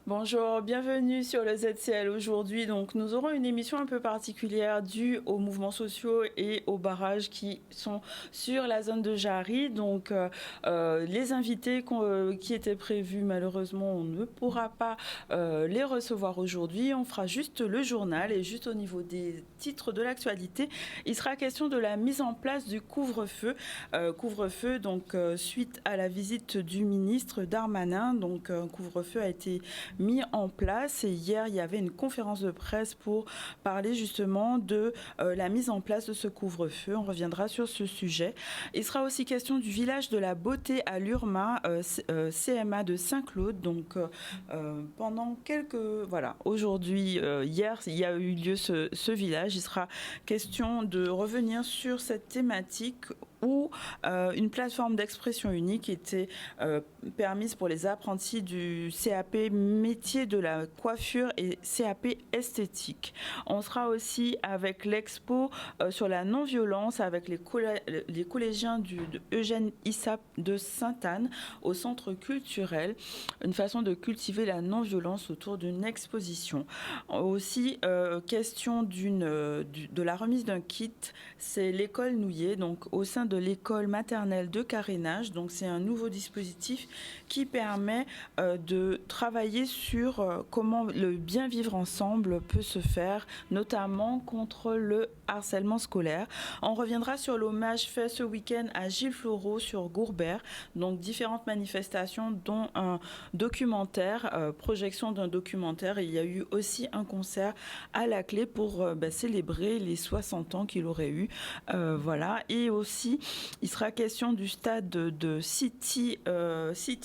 Bonjour, bienvenue sur le ZCL. Aujourd'hui, donc, nous aurons une émission un peu particulière due aux mouvements sociaux et aux barrages qui sont sur la zone de Jarry. Donc, les invités qui étaient prévus, malheureusement, on ne pourra pas les recevoir aujourd'hui. On fera juste le journal et juste au niveau des titres de l'actualité, il sera question de la mise en place du couvre-feu. Donc, suite à la visite du ministre Darmanin, donc un couvre-feu a été mis en place et hier il y avait une conférence de presse pour parler justement de la mise en place de ce couvre-feu. On reviendra sur ce sujet. Il sera aussi question du village de la beauté à l'Urma, CMA de Saint-Claude. Donc pendant aujourd'hui, hier il y a eu lieu ce village. Il sera question de revenir sur cette thématique où une plateforme d'expression unique était permise pour les apprentis du CAP métier de la coiffure et CAP esthétique. On sera aussi avec l'expo sur la non-violence avec les collégiens de Eugène Issap de Sainte-Anne au centre culturel, une façon de cultiver la non-violence autour d'une exposition. Aussi, question de la remise d'un kit, c'est l'école Nouillet, donc au sein de l'école maternelle de carénage. Donc c'est un nouveau dispositif qui permet de travailler sur comment le bien vivre ensemble peut se faire, notamment contre le harcèlement scolaire. On reviendra sur l'hommage fait ce week-end à Gilles Floreau sur Gourbert, donc différentes manifestations dont un documentaire, projection d'un documentaire. Il y a eu aussi un concert à la clé pour célébrer les 60 ans qu'il aurait eu. Voilà. Et aussi, il sera question du stade de City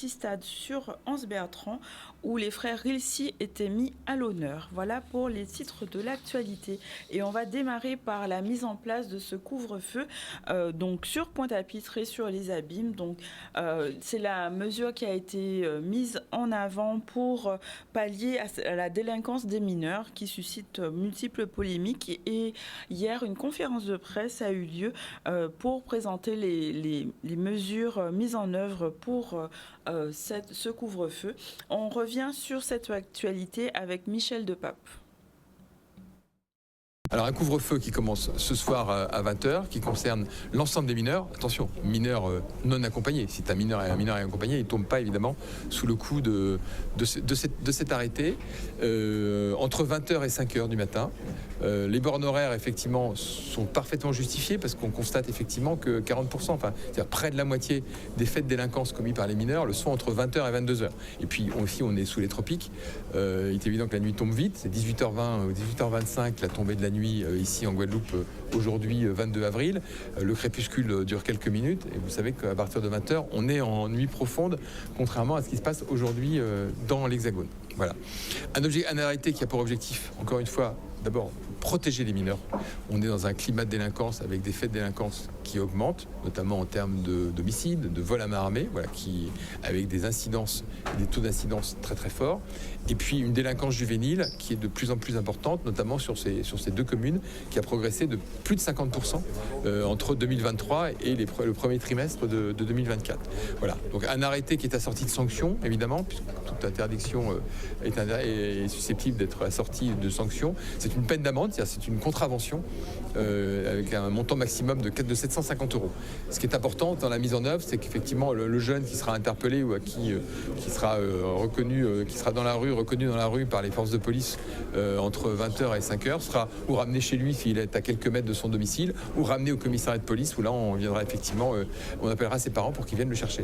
Stade sur Anse-Bertrand où les frères Rilsi étaient mis à l'honneur. Voilà pour les titres de l'actualité. Et on va démarrer par la mise en place de ce couvre-feu donc sur Pointe-à-Pitre et sur les Abîmes. Donc c'est la mesure qui a été mise en avant pour pallier à la délinquance des mineurs qui suscite multiples polémiques. Et hier, une conférence de presse a eu lieu pour présenter les mesures mises en œuvre pour ce couvre-feu. On revient sur cette actualité avec Michel Depape. Alors un couvre-feu qui commence ce soir à 20h, qui concerne l'ensemble des mineurs. Attention, mineurs non accompagnés. Si un mineur est accompagné, il ne tombe pas évidemment sous le coup de cet arrêté. Entre 20h et 5h du matin. Les bornes horaires effectivement sont parfaitement justifiées parce qu'on constate effectivement que 40%, c'est-à-dire près de la moitié des faits de délinquance commis par les mineurs le sont entre 20h et 22h. Et puis aussi on est sous les tropiques. Il est évident que la nuit tombe vite. C'est 18h20 ou 18h25 la tombée de la nuit ici en Guadeloupe aujourd'hui 22 avril. Le crépuscule dure quelques minutes et vous savez qu'à partir de 20h on est en nuit profonde contrairement à ce qui se passe aujourd'hui dans l'Hexagone. Voilà. Un arrêté qui a pour objectif, encore une fois, d'abord protéger les mineurs. On est dans un climat de délinquance avec des faits de délinquance qui augmentent, notamment en termes d'homicides, de vol à main armée, voilà, avec des incidences, des taux d'incidence très très forts. Et puis une délinquance juvénile qui est de plus en plus importante, notamment sur ces deux communes, qui a progressé de plus de 50% entre 2023 et le premier trimestre de 2024. Voilà. Donc un arrêté qui est assorti de sanctions, évidemment, puisque toute interdiction est susceptible d'être assortie de sanctions. C'est une peine d'amende, c'est-à-dire c'est une contravention avec un montant maximum de 750 €. Ce qui est important dans la mise en œuvre, c'est qu'effectivement le jeune qui sera interpellé ou qui sera reconnu, qui sera reconnu dans la rue par les forces de police entre 20h et 5h, sera ou ramené chez lui s'il est à quelques mètres de son domicile, ou ramené au commissariat de police où là on viendra effectivement, on appellera ses parents pour qu'ils viennent le chercher.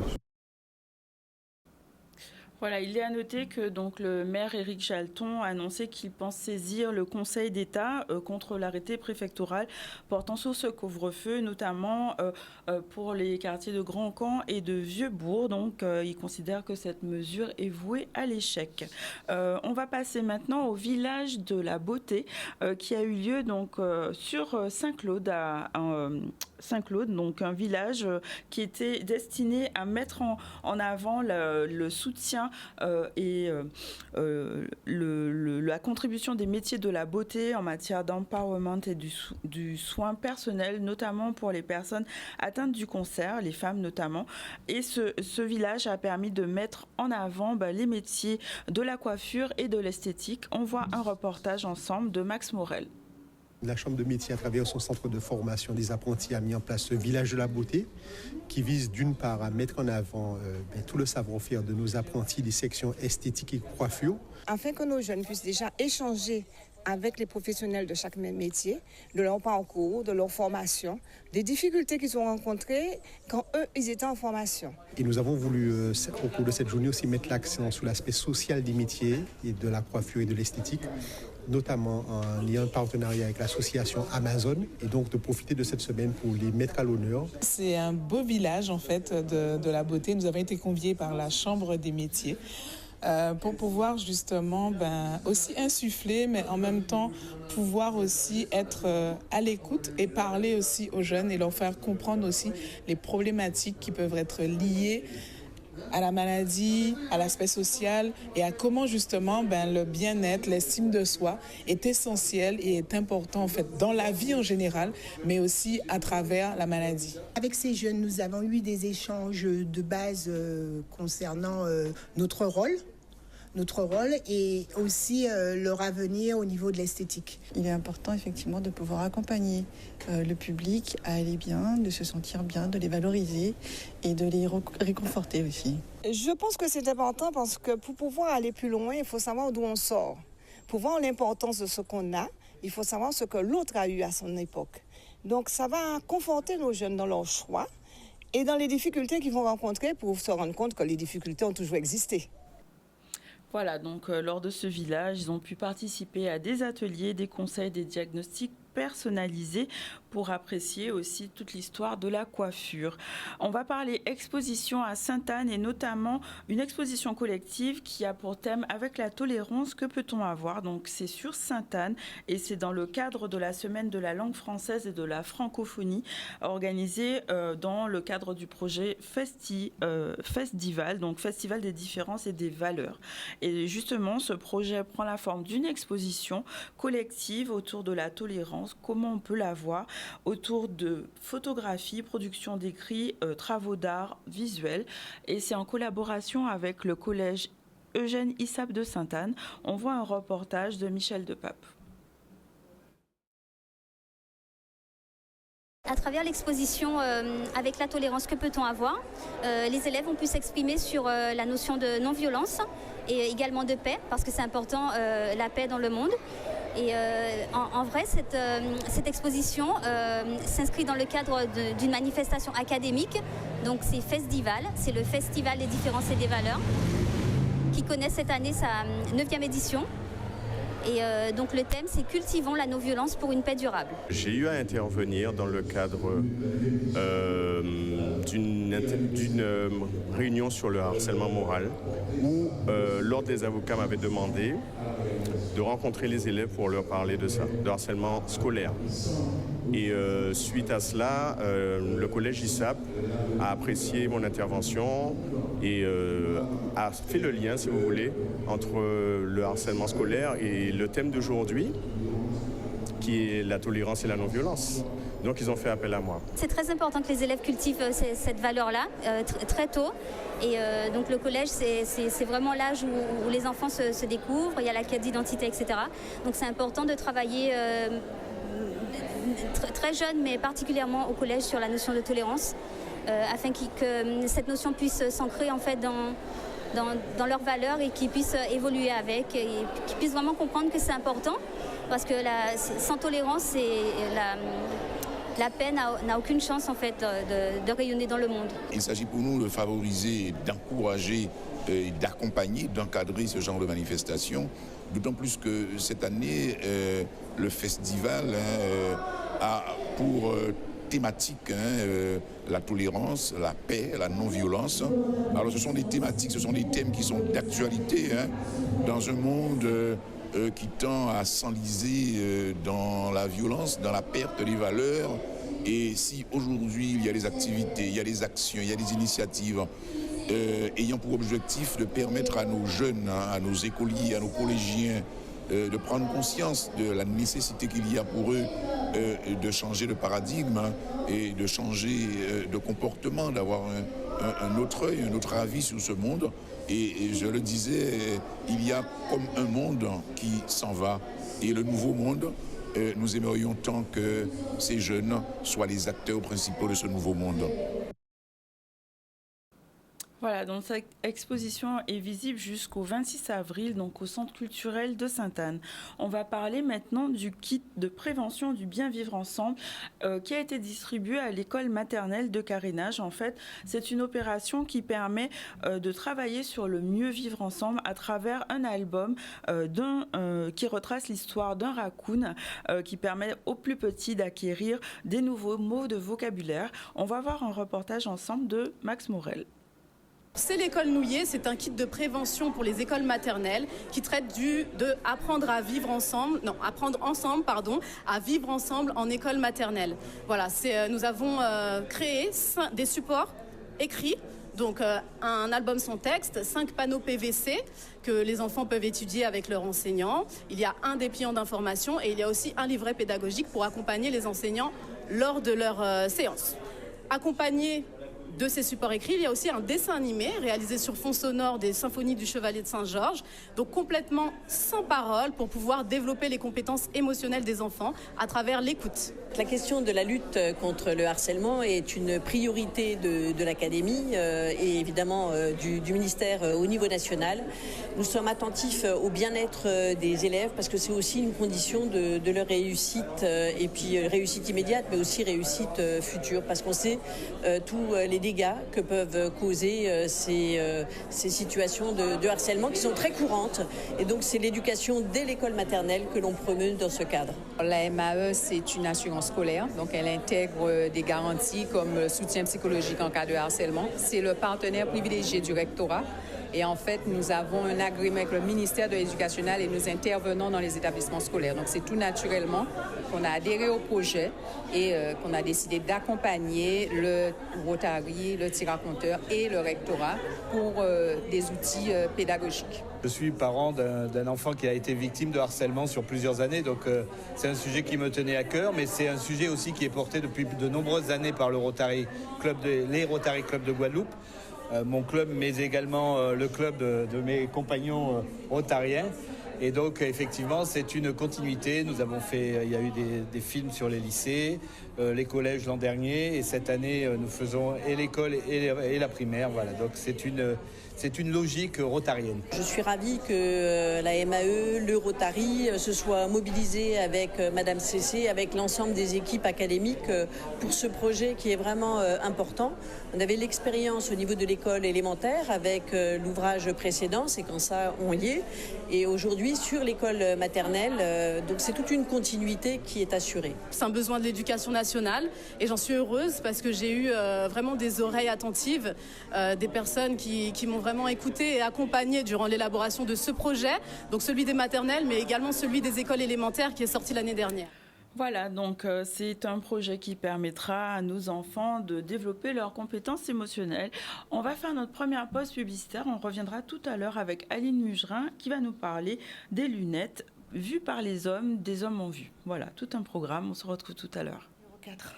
Voilà, il est à noter que donc, le maire Éric Jalton a annoncé qu'il pense saisir le Conseil d'État contre l'arrêté préfectoral portant sur ce couvre-feu, notamment pour les quartiers de Grand Camp et de Vieux-Bourg. Donc, il considère que cette mesure est vouée à l'échec. On va passer maintenant au village de la Beauté qui a eu lieu donc, sur Saint-Claude, Saint-Claude, donc un village qui était destiné à mettre en avant le soutien et la contribution des métiers de la beauté en matière d'empowerment et du soin personnel, notamment pour les personnes atteintes du cancer, les femmes notamment. Et ce village a permis de mettre en avant les métiers de la coiffure et de l'esthétique. On voit un reportage ensemble de Max Morel. La Chambre de métier, à travers son centre de formation des apprentis, a mis en place ce village de la beauté qui vise d'une part à mettre en avant tout le savoir-faire de nos apprentis des sections esthétique et coiffure. Afin que nos jeunes puissent déjà échanger avec les professionnels de chaque métier, de leur parcours, de leur formation, des difficultés qu'ils ont rencontrées quand eux, ils étaient en formation. Et nous avons voulu, au cours de cette journée, aussi mettre l'accent sur l'aspect social des métiers et de la coiffure et de l'esthétique, notamment en lien de partenariat avec l'association Amazon, et donc de profiter de cette semaine pour les mettre à l'honneur. C'est un beau village en fait de la beauté. Nous avons été conviés par la Chambre des métiers pour pouvoir justement aussi insuffler, mais en même temps pouvoir aussi être à l'écoute et parler aussi aux jeunes et leur faire comprendre aussi les problématiques qui peuvent être liées à la maladie, à l'aspect social et à comment justement le bien-être, l'estime de soi est essentiel et est important en fait dans la vie en général, mais aussi à travers la maladie. Avec ces jeunes, nous avons eu des échanges de base concernant notre rôle et aussi leur avenir au niveau de l'esthétique. Il est important effectivement de pouvoir accompagner le public à aller bien, de se sentir bien, de les valoriser et de les réconforter aussi. Je pense que c'est important parce que pour pouvoir aller plus loin, il faut savoir d'où on sort. Pour voir l'importance de ce qu'on a, il faut savoir ce que l'autre a eu à son époque. Donc ça va conforter nos jeunes dans leur choix et dans les difficultés qu'ils vont rencontrer pour se rendre compte que les difficultés ont toujours existé. Voilà, donc lors de ce village, ils ont pu participer à des ateliers, des conseils, des diagnostics personnalisés pour apprécier aussi toute l'histoire de la coiffure. On va parler exposition à Sainte-Anne et notamment une exposition collective qui a pour thème avec la tolérance, que peut-on avoir? Donc c'est sur Sainte-Anne et c'est dans le cadre de la semaine de la langue française et de la francophonie organisée dans le cadre du projet Festival, donc Festival des différences et des valeurs. Et justement, ce projet prend la forme d'une exposition collective autour de la tolérance, comment on peut la voir, autour de photographies, production d'écrits, travaux d'art visuels. Et c'est en collaboration avec le collège Eugène Issap de Sainte-Anne. On voit un reportage de Michel Depape. À travers l'exposition avec la tolérance, que peut-on avoir, les élèves ont pu s'exprimer sur la notion de non-violence et également de paix, parce que c'est important, la paix dans le monde. Et en vrai, cette exposition s'inscrit dans le cadre d'une manifestation académique. Donc c'est Festival, c'est le Festival des différences et des valeurs, qui connaît cette année sa 9e édition. Et donc le thème, c'est Cultivons la non-violence pour une paix durable. J'ai eu à intervenir dans le cadre d'une réunion sur le harcèlement moral où l'ordre des avocats m'avait demandé de rencontrer les élèves pour leur parler de ça, de harcèlement scolaire. Et suite à cela, le collège ISAP a apprécié mon intervention et a fait le lien, si vous voulez, entre le harcèlement scolaire et le thème d'aujourd'hui, qui est la tolérance et la non-violence. Donc ils ont fait appel à moi. C'est très important que les élèves cultivent cette valeur-là très tôt. Et donc le collège, c'est vraiment l'âge où les enfants se découvrent, il y a la quête d'identité, etc. Donc c'est important de travailler très jeune, mais particulièrement au collège, sur la notion de tolérance, afin que cette notion puisse s'ancrer en fait dans leurs valeurs et qu'ils puissent évoluer avec, et qu'ils puissent vraiment comprendre que c'est important, parce que sans tolérance, la paix n'a aucune chance en fait de rayonner dans le monde. Il s'agit pour nous de favoriser, d'encourager, d'accompagner, d'encadrer ce genre de manifestations, d'autant plus que cette année, le festival a pour thématique la tolérance, la paix, la non-violence. Alors ce sont des thématiques, ce sont des thèmes qui sont d'actualité dans un monde qui tend à s'enliser dans la violence, dans la perte des valeurs. Et si aujourd'hui il y a des activités, il y a des actions, il y a des initiatives ayant pour objectif de permettre à nos jeunes, à nos écoliers, à nos collégiens de prendre conscience de la nécessité qu'il y a pour eux de changer de paradigme et de changer de comportement, d'avoir un autre œil, un autre avis sur ce monde. Et je le disais, il y a comme un monde qui s'en va. Et le nouveau monde, nous aimerions tant que ces jeunes soient les acteurs principaux de ce nouveau monde. Voilà, donc cette exposition est visible jusqu'au 26 avril, donc au Centre culturel de Sainte-Anne. On va parler maintenant du kit de prévention du bien vivre ensemble qui a été distribué à l'école maternelle de carénage. En fait, c'est une opération qui permet de travailler sur le mieux vivre ensemble à travers un album qui retrace l'histoire d'un raccoon qui permet aux plus petits d'acquérir des nouveaux mots de vocabulaire. On va voir un reportage ensemble de Max Morel. C'est l'école Nouillet, c'est un kit de prévention pour les écoles maternelles qui traite de apprendre à vivre ensemble, à vivre ensemble en école maternelle. Voilà, nous avons créé des supports écrits, donc un album sans texte, 5 panneaux PVC que les enfants peuvent étudier avec leur enseignant. Il y a un dépliant d'information et il y a aussi un livret pédagogique pour accompagner les enseignants lors de leur séance. Accompagné de ces supports écrits, il y a aussi un dessin animé réalisé sur fond sonore des symphonies du Chevalier de Saint-Georges, donc complètement sans parole pour pouvoir développer les compétences émotionnelles des enfants à travers l'écoute. La question de la lutte contre le harcèlement est une priorité de l'Académie et évidemment du ministère au niveau national. Nous sommes attentifs au bien-être des élèves parce que c'est aussi une condition de leur réussite et puis réussite immédiate mais aussi réussite future parce qu'on sait tous les dégâts que peuvent causer ces situations de harcèlement qui sont très courantes et donc c'est l'éducation dès l'école maternelle que l'on promeut dans ce cadre. La MAE, c'est une assurance scolaire, donc elle intègre des garanties comme le soutien psychologique en cas de harcèlement. C'est le partenaire privilégié du rectorat. Et en fait, nous avons un agrément avec le ministère de l'Éducation nationale et nous intervenons dans les établissements scolaires. Donc, c'est tout naturellement qu'on a adhéré au projet et qu'on a décidé d'accompagner le Rotary, le Tiraconteur et le rectorat pour des outils pédagogiques. Je suis parent d'un enfant qui a été victime de harcèlement sur plusieurs années, donc c'est un sujet qui me tenait à cœur, mais c'est un sujet aussi qui est porté depuis de nombreuses années par le Rotary Club les Rotary Club de Guadeloupe. Mon club, mais également le club de mes compagnons rotariens. Et donc, effectivement, c'est une continuité. Nous avons fait, il y a eu des films sur les lycées, les collèges l'an dernier. Et cette année, nous faisons et l'école et la primaire. Voilà, donc c'est une logique rotarienne. Je suis ravie que la MAE, le Rotary, se soit mobilisé avec Madame Cessé, avec l'ensemble des équipes académiques pour ce projet qui est vraiment important. On avait l'expérience au niveau de l'école élémentaire avec l'ouvrage précédent, c'est quand ça on y est. Et aujourd'hui sur l'école maternelle, donc c'est toute une continuité qui est assurée. C'est un besoin de l'éducation nationale et j'en suis heureuse parce que j'ai eu vraiment des oreilles attentives, des personnes qui m'ont vraiment écouté et accompagné durant l'élaboration de ce projet, donc celui des maternelles mais également celui des écoles élémentaires qui est sorti l'année dernière. Voilà, donc c'est un projet qui permettra à nos enfants de développer leurs compétences émotionnelles. On va faire notre première pause publicitaire. On reviendra tout à l'heure avec Aline Mugerin qui va nous parler des lunettes vues par les hommes, des hommes en vue. Voilà, tout un programme. On se retrouve tout à l'heure. Numéro 4.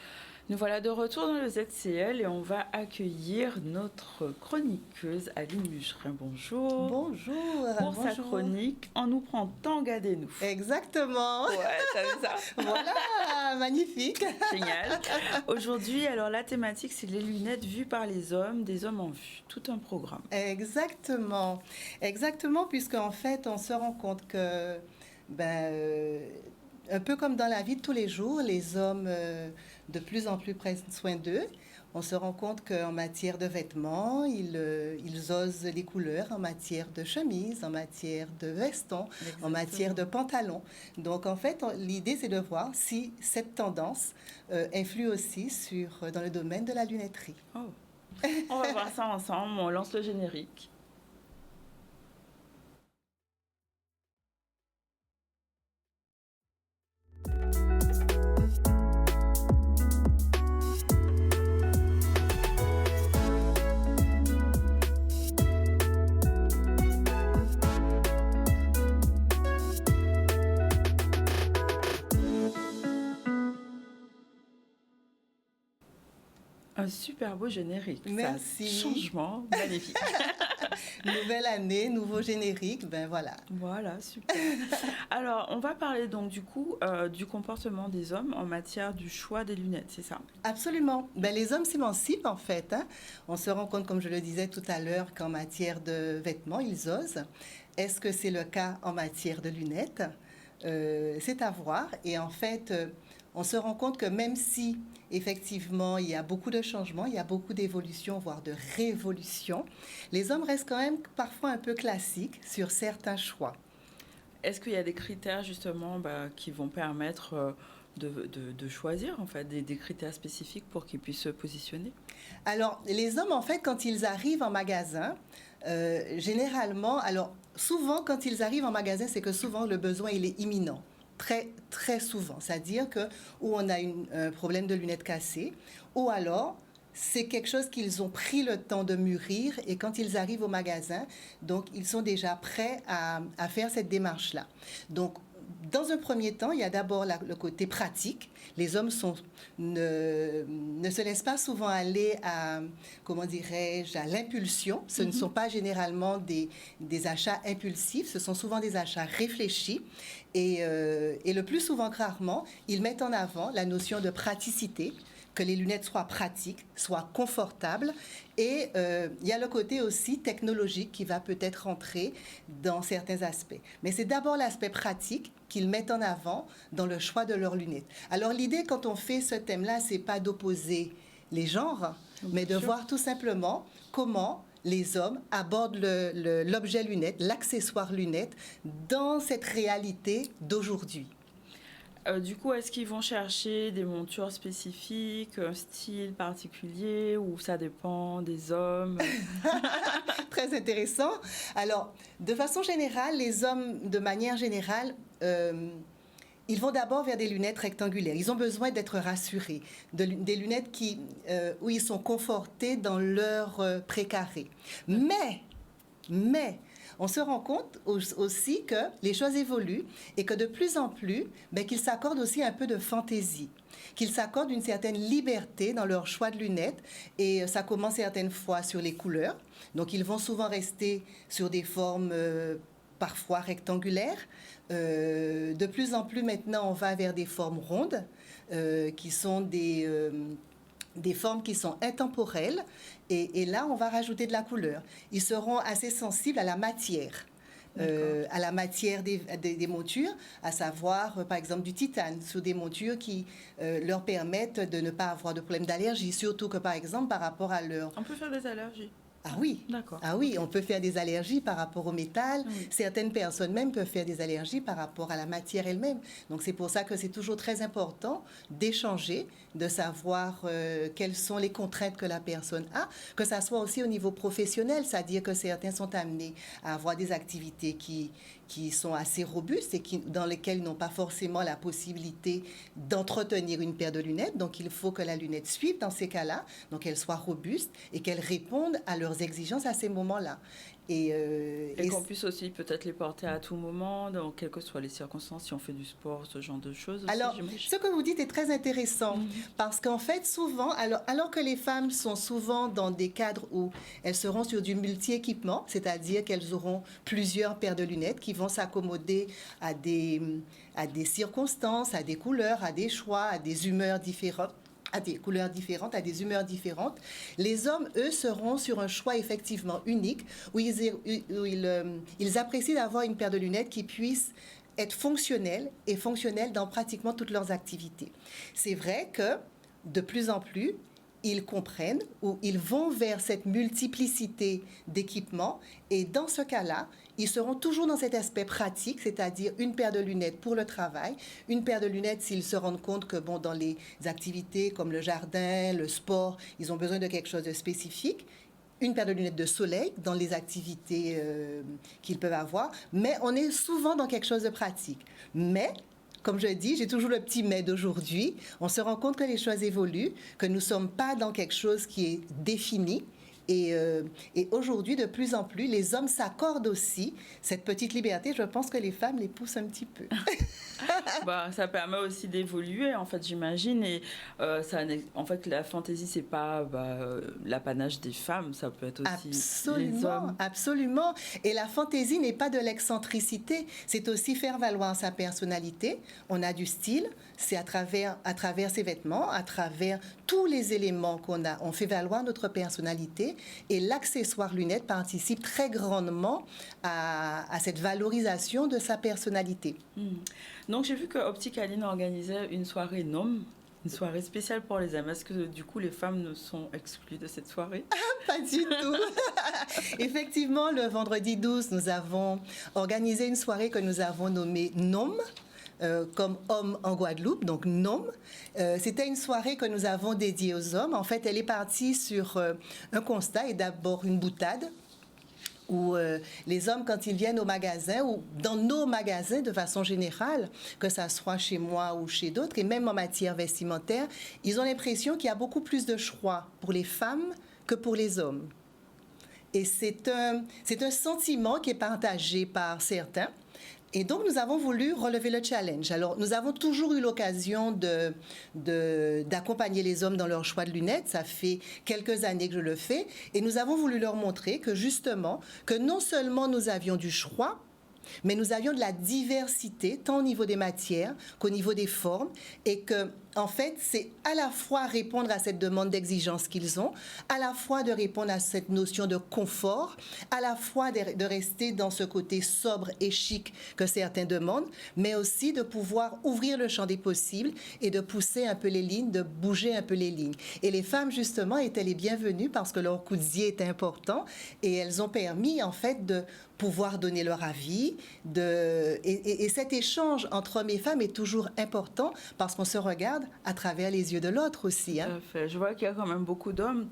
Nous voilà de retour dans le ZCL et on va accueillir notre chroniqueuse Aline Mugerin. Bonjour. Bonjour. Pour sa chronique, on nous prend tangadé nous. Exactement. Ouais, t'as vu ça? Voilà, magnifique. Génial. Aujourd'hui, alors la thématique, c'est les lunettes vues par les hommes, des hommes en vue. Tout un programme. Exactement. Exactement, puisqu'en fait, on se rend compte que un peu comme dans la vie de tous les jours, les hommes de plus en plus prennent soin d'eux. On se rend compte qu'en matière de vêtements, ils osent les couleurs en matière de chemise, en matière de veston, en matière de pantalon. Donc, en fait, l'idée, c'est de voir si cette tendance influe aussi dans le domaine de la lunetterie. Oh. On va voir ça ensemble. On lance le générique. Un super beau générique. Merci. Ça, changement magnifique. Nouvelle année, nouveau générique, ben voilà. Voilà, super. Alors, on va parler donc du coup du comportement des hommes en matière du choix des lunettes, c'est ça? Absolument. Ben, les hommes s'émancipent en fait. Hein. On se rend compte, comme je le disais tout à l'heure, qu'en matière de vêtements, ils osent. Est-ce que c'est le cas en matière de lunettes? C'est à voir. Et en fait, on se rend compte que même si effectivement, il y a beaucoup de changements, il y a beaucoup d'évolutions, voire de révolutions, les hommes restent quand même parfois un peu classiques sur certains choix. Est-ce qu'il y a des critères justement qui vont permettre de choisir en fait des critères spécifiques pour qu'ils puissent se positionner? Alors, les hommes, en fait, quand ils arrivent en magasin, généralement, alors souvent quand ils arrivent en magasin, c'est que souvent le besoin il est imminent. Très, très souvent. C'est-à-dire que où on a un problème de lunettes cassées, ou alors c'est quelque chose qu'ils ont pris le temps de mûrir et quand ils arrivent au magasin, donc ils sont déjà prêts à faire cette démarche-là. Donc, dans un premier temps, il y a d'abord le côté pratique. Les hommes ne se laissent pas souvent aller à, comment dirais-je, à l'impulsion. Ce ne sont pas généralement des achats impulsifs, ce sont souvent des achats réfléchis. Et le plus souvent que rarement, ils mettent en avant la notion de praticité, que les lunettes soient pratiques, soient confortables. Et il y a le côté aussi technologique qui va peut-être rentrer dans certains aspects. Mais c'est d'abord l'aspect pratique qu'ils mettent en avant dans le choix de leurs lunettes. Alors l'idée quand on fait ce thème-là, c'est pas d'opposer les genres, mais de voir tout simplement comment les hommes abordent l'objet lunette, l'accessoire lunette, dans cette réalité d'aujourd'hui. Du coup, est-ce qu'ils vont chercher des montures spécifiques, un style particulier, ou ça dépend des hommes? Très intéressant. Alors, de façon générale, les hommes, de manière générale, ils vont d'abord vers des lunettes rectangulaires. Ils ont besoin d'être rassurés, des lunettes où ils sont confortés dans leur précaré. Mais, on se rend compte aussi que les choses évoluent et que de plus en plus, qu'ils s'accordent aussi un peu de fantaisie, qu'ils s'accordent une certaine liberté dans leur choix de lunettes. Et ça commence certaines fois sur les couleurs. Donc, ils vont souvent rester sur des formes parfois rectangulaires. De plus en plus, maintenant, on va vers des formes rondes qui sont des formes qui sont intemporelles. Et là, on va rajouter de la couleur. Ils seront assez sensibles à la matière. Des montures, à savoir, par exemple, du titane, sur des montures qui leur permettent de ne pas avoir de problème d'allergie, surtout que, par exemple, par rapport à leur... On peut faire des allergies. Ah oui, d'accord. Ah oui, on peut faire des allergies par rapport au métal. Oui. Certaines personnes même peuvent faire des allergies par rapport à la matière elle-même. Donc c'est pour ça que c'est toujours très important d'échanger, de savoir quelles sont les contraintes que la personne a, que ça soit aussi au niveau professionnel, c'est-à-dire que certains sont amenés à avoir des activités qui sont assez robustes et dans lesquelles ils n'ont pas forcément la possibilité d'entretenir une paire de lunettes. Donc, il faut que la lunette suive dans ces cas-là, donc qu'elle soit robuste et qu'elle réponde à leurs exigences à ces moments-là. Et qu'on puisse aussi peut-être les porter à tout moment, dans quelles que soient les circonstances, si on fait du sport, ce genre de choses. Aussi, alors, ce que vous dites est très intéressant, parce qu'en fait, souvent, alors que les femmes sont souvent dans des cadres où elles seront sur du multi-équipement, c'est-à-dire qu'elles auront plusieurs paires de lunettes qui vont s'accommoder à des circonstances, à des couleurs, à des choix, à des humeurs différentes, à des couleurs différentes, à des humeurs différentes. Les hommes, eux, seront sur un choix effectivement unique où ils apprécient d'avoir une paire de lunettes qui puisse être fonctionnels et fonctionnels dans pratiquement toutes leurs activités. C'est vrai que de plus en plus, ils comprennent ou ils vont vers cette multiplicité d'équipements et dans ce cas-là, ils seront toujours dans cet aspect pratique, c'est-à-dire une paire de lunettes pour le travail, une paire de lunettes s'ils se rendent compte que dans les activités comme le jardin, le sport, ils ont besoin de quelque chose de spécifique, une paire de lunettes de soleil dans les activités qu'ils peuvent avoir, mais on est souvent dans quelque chose de pratique. Mais comme je dis, j'ai toujours le petit mais d'aujourd'hui. On se rend compte que les choses évoluent, que nous ne sommes pas dans quelque chose qui est défini. Et aujourd'hui, de plus en plus, les hommes s'accordent aussi cette petite liberté. Je pense que les femmes les poussent un petit peu. Ça permet aussi d'évoluer, en fait, j'imagine. Et en fait, la fantaisie, c'est pas l'apanage des femmes, ça peut être aussi les hommes. Absolument. Et la fantaisie n'est pas de l'excentricité, c'est aussi faire valoir sa personnalité. On a du style, c'est à travers ses vêtements, à travers tous les éléments qu'on a, on fait valoir notre personnalité. Et l'accessoire lunettes participe très grandement à cette valorisation de sa personnalité. Donc j'ai vu que Optique Aline organisait une soirée NOM, une soirée spéciale pour les hommes. Est-ce que du coup les femmes ne sont exclues de cette soirée? Pas du tout. Effectivement, le vendredi 12, nous avons organisé une soirée que nous avons nommée NOM. Comme homme en Guadeloupe, donc NOM. C'était une soirée que nous avons dédiée aux hommes. En fait, elle est partie sur un constat et d'abord une boutade où les hommes, quand ils viennent au magasin ou dans nos magasins de façon générale, que ça soit chez moi ou chez d'autres, et même en matière vestimentaire, ils ont l'impression qu'il y a beaucoup plus de choix pour les femmes que pour les hommes. Et c'est un sentiment qui est partagé par certains. Et donc, nous avons voulu relever le challenge. Alors, nous avons toujours eu l'occasion d'accompagner les hommes dans leur choix de lunettes. Ça fait quelques années que je le fais. Et nous avons voulu leur montrer que, justement, que non seulement nous avions du choix, mais nous avions de la diversité, tant au niveau des matières qu'au niveau des formes, et que, en fait, c'est à la fois répondre à cette demande d'exigence qu'ils ont, à la fois de répondre à cette notion de confort, à la fois de rester dans ce côté sobre et chic que certains demandent, mais aussi de pouvoir ouvrir le champ des possibles et de pousser un peu les lignes, de bouger un peu les lignes. Et les femmes, justement, étaient les bienvenues parce que leur coup de zier est important et elles ont permis, en fait, de pouvoir donner leur avis. Et cet échange entre hommes et femmes est toujours important parce qu'on se regarde à travers les yeux de l'autre aussi. Hein. Tout à fait. Je vois qu'il y a quand même beaucoup d'hommes.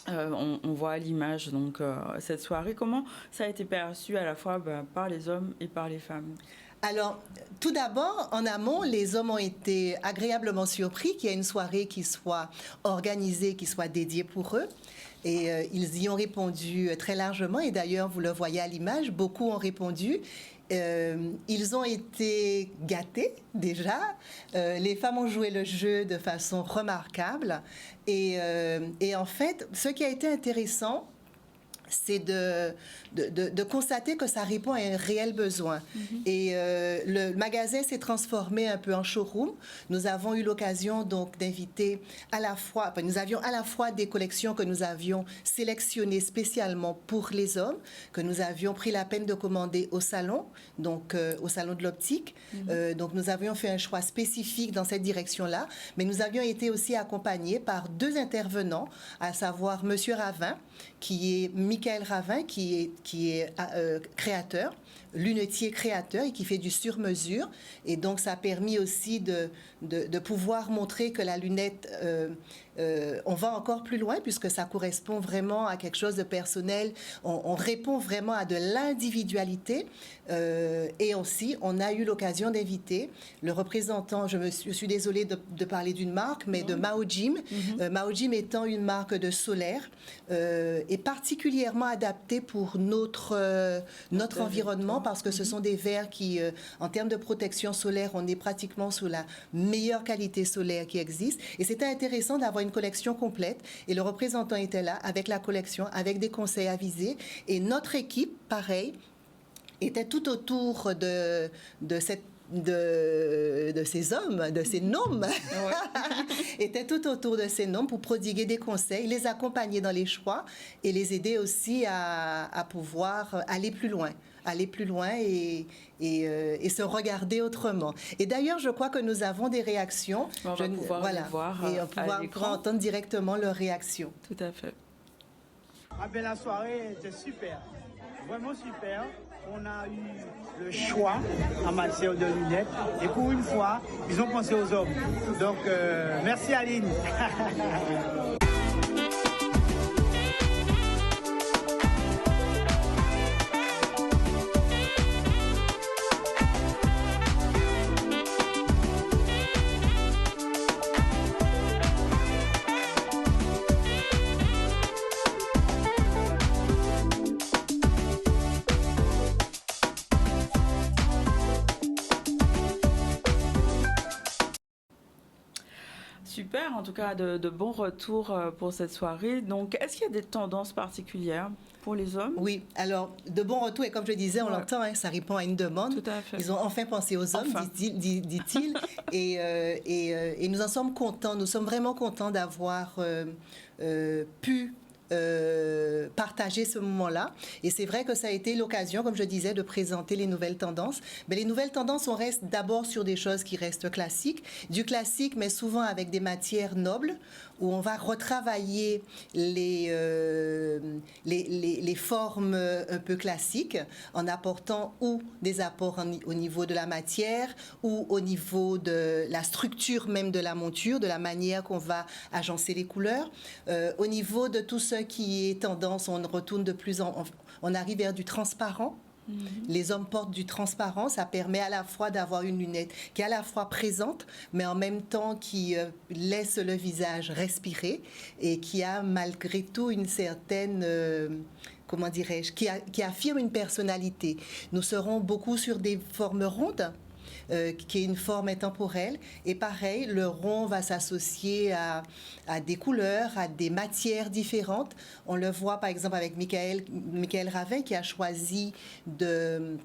On voit à l'image donc cette soirée. Comment ça a été perçu à la fois par les hommes et par les femmes? Alors, tout d'abord, en amont, les hommes ont été agréablement surpris qu'il y ait une soirée qui soit organisée, qui soit dédiée pour eux. Et ils y ont répondu très largement. Et d'ailleurs, vous le voyez à l'image, beaucoup ont répondu. Ils ont été gâtés déjà. Les femmes ont joué le jeu de façon remarquable. Et en fait, ce qui a été intéressant, c'est de constater que ça répond à un réel besoin. Et le magasin s'est transformé un peu en showroom. Nous avons eu l'occasion donc d'inviter nous avions à la fois des collections que nous avions sélectionnées spécialement pour les hommes, que nous avions pris la peine de commander au salon, donc au salon de l'optique. Donc nous avions fait un choix spécifique dans cette direction-là, mais nous avions été aussi accompagnés par deux intervenants, à savoir Monsieur Ravin, qui est Michael Ravin, qui est créateur, lunetier créateur et qui fait du sur-mesure. Et donc, ça a permis aussi de pouvoir montrer que la lunette, on va encore plus loin puisque ça correspond vraiment à quelque chose de personnel. On répond vraiment à de l'individualité. Et aussi, on a eu l'occasion d'inviter le représentant, je suis désolée de parler d'une marque, mais de Maojim. Maojim étant une marque de solaire et particulièrement adaptée pour notre environnement parce que ce sont des verres qui, en termes de protection solaire, on est pratiquement sous la meilleure qualité solaire qui existe. Et c'était intéressant d'avoir une collection complète. Et le représentant était là avec la collection, avec des conseils avisés. Et notre équipe, pareil, était tout autour de ces hommes, de ces noms, était tout autour de ces noms pour prodiguer des conseils, les accompagner dans les choix et les aider aussi à pouvoir aller plus loin, aller plus loin et se regarder autrement. Et d'ailleurs, je crois que nous avons des réactions. On va pouvoir les voir et on pourra entendre directement leurs réactions. Tout à fait. Ah ben, la soirée était super, vraiment super. On a eu le choix en matière de lunettes et pour une fois, ils ont pensé aux hommes. Donc, merci Aline. Super, en tout cas, de bons retours pour cette soirée. Donc, est-ce qu'il y a des tendances particulières pour les hommes? Oui, alors, de bons retours, et comme je disais, on l'entend, hein, ça répond à une demande. Tout à fait. Ils ont enfin pensé aux hommes, dit-il. Et nous en sommes contents, nous sommes vraiment contents d'avoir pu partager ce moment-là. Et c'est vrai que ça a été l'occasion, comme je disais, de présenter les nouvelles tendances. Mais les nouvelles tendances, on reste d'abord sur des choses qui restent classiques. Du classique, mais souvent avec des matières nobles, où on va retravailler les formes un peu classiques en apportant ou des apports au niveau de la matière ou au niveau de la structure même de la monture, de la manière qu'on va agencer les couleurs. Au niveau de tout ce qui est tendance, on retourne on arrive vers du transparent. Les hommes portent du transparent, ça permet à la fois d'avoir une lunette qui est à la fois présente, mais en même temps qui laisse le visage respirer et qui a malgré tout une certaine, comment dirais-je, qui affirme une personnalité. Nous serons beaucoup sur des formes rondes, qui est une forme intemporelle. Et pareil, le rond va s'associer à des couleurs, à des matières différentes. On le voit par exemple avec Michael Ravin qui a choisi de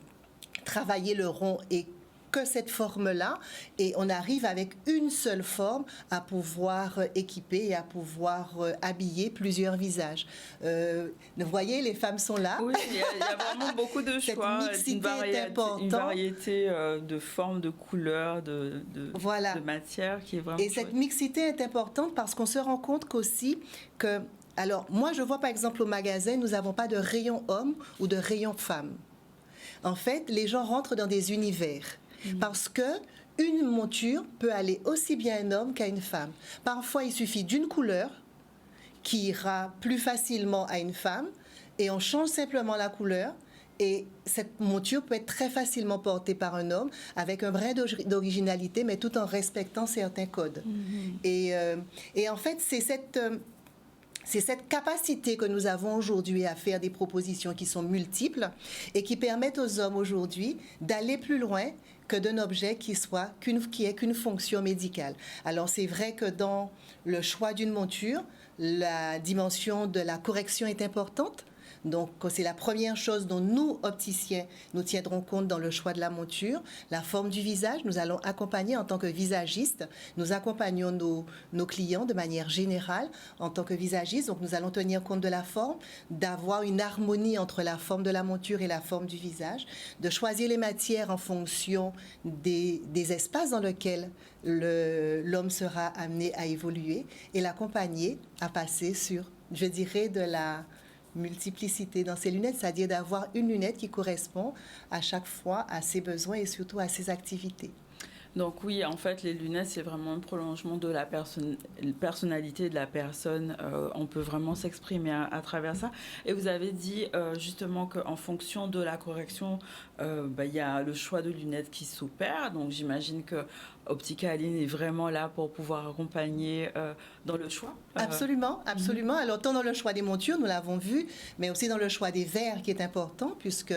travailler le rond et que cette forme-là, et on arrive avec une seule forme à pouvoir équiper et à pouvoir habiller plusieurs visages. Vous voyez, les femmes sont là. Oui, il y a vraiment beaucoup de choix, une variété de formes, de couleurs, de matières qui est vraiment chouette. Cette mixité est importante parce qu'on se rend compte qu'aussi que... Alors, moi, je vois par exemple au magasin, nous n'avons pas de rayon homme ou de rayon femme. En fait, les gens rentrent dans des univers. Parce que une monture peut aller aussi bien à un homme qu'à une femme. Parfois, il suffit d'une couleur qui ira plus facilement à une femme et on change simplement la couleur. Et cette monture peut être très facilement portée par un homme avec un brin d'originalité, mais tout en respectant certains codes. Et en fait, c'est cette capacité que nous avons aujourd'hui à faire des propositions qui sont multiples et qui permettent aux hommes aujourd'hui d'aller plus loin que d'un objet qui ait qu'une fonction médicale. Alors c'est vrai que dans le choix d'une monture, la dimension de la correction est importante. Donc, c'est la première chose dont nous, opticiens, nous tiendrons compte dans le choix de la monture. La forme du visage, nous allons accompagner en tant que visagistes. Nous accompagnons nos clients de manière générale en tant que visagistes. Donc, nous allons tenir compte de la forme, d'avoir une harmonie entre la forme de la monture et la forme du visage, de choisir les matières en fonction des espaces dans lesquels l'homme sera amené à évoluer et l'accompagner à passer sur, je dirais, de la multiplicité dans ses lunettes, c'est-à-dire d'avoir une lunette qui correspond à chaque fois à ses besoins et surtout à ses activités. Donc oui, en fait, les lunettes, c'est vraiment un prolongement de la personnalité de la personne. On peut vraiment s'exprimer à travers ça. Et vous avez dit justement qu'en fonction de la correction, y a le choix de lunettes qui s'opère. Donc j'imagine que Optica Aline est vraiment là pour pouvoir accompagner dans le choix. Absolument, absolument. Alors, tant dans le choix des montures, nous l'avons vu, mais aussi dans le choix des verres qui est important, puisque,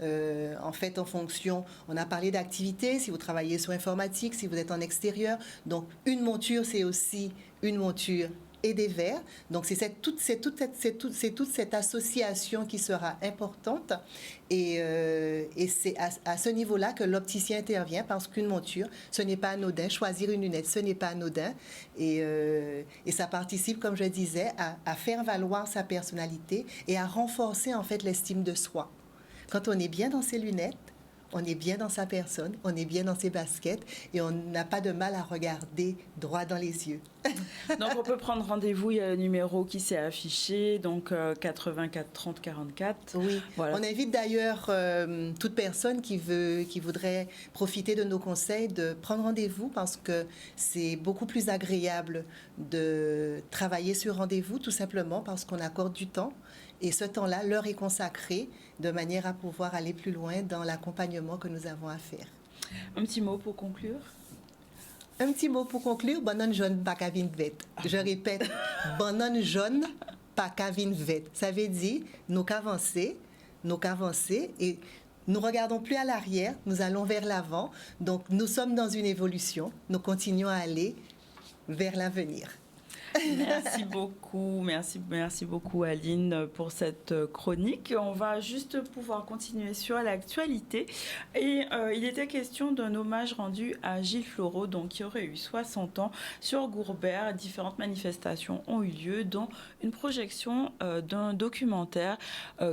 en fait, en fonction, on a parlé d'activité, si vous travaillez sur informatique, si vous êtes en extérieur. Donc, une monture, c'est aussi une monture et des verres. Donc, c'est toute cette association qui sera importante. Et c'est à ce niveau-là que l'opticien intervient, parce qu'une monture, ce n'est pas anodin. Choisir une lunette, ce n'est pas anodin. Et ça participe, comme je disais, à faire valoir sa personnalité et à renforcer, en fait, l'estime de soi. Quand on est bien dans ses lunettes, on est bien dans sa personne, on est bien dans ses baskets et on n'a pas de mal à regarder droit dans les yeux. Donc on peut prendre rendez-vous, il y a le numéro qui s'est affiché, donc 84 30 44. Oui, voilà. On invite d'ailleurs toute personne qui voudrait profiter de nos conseils de prendre rendez-vous parce que c'est beaucoup plus agréable de travailler sur rendez-vous tout simplement parce qu'on accorde du temps et ce temps-là leur est consacré de manière à pouvoir aller plus loin dans l'accompagnement que nous avons à faire. Un petit mot pour conclure? Un petit mot pour conclure, Bonne jaune, pas Kavin vet. Je répète, Bonne jaune, pas Kavin vet. Ça veut dire, nous qu'avancer et nous regardons plus à l'arrière, nous allons vers l'avant. Donc, nous sommes dans une évolution, nous continuons à aller vers l'avenir. Merci beaucoup, merci beaucoup Aline pour cette chronique. On va juste pouvoir continuer sur l'actualité. Et il était question d'un hommage rendu à Gilles Floreau, donc qui aurait eu 60 ans sur Gourbert. Différentes manifestations ont eu lieu, dont une projection d'un documentaire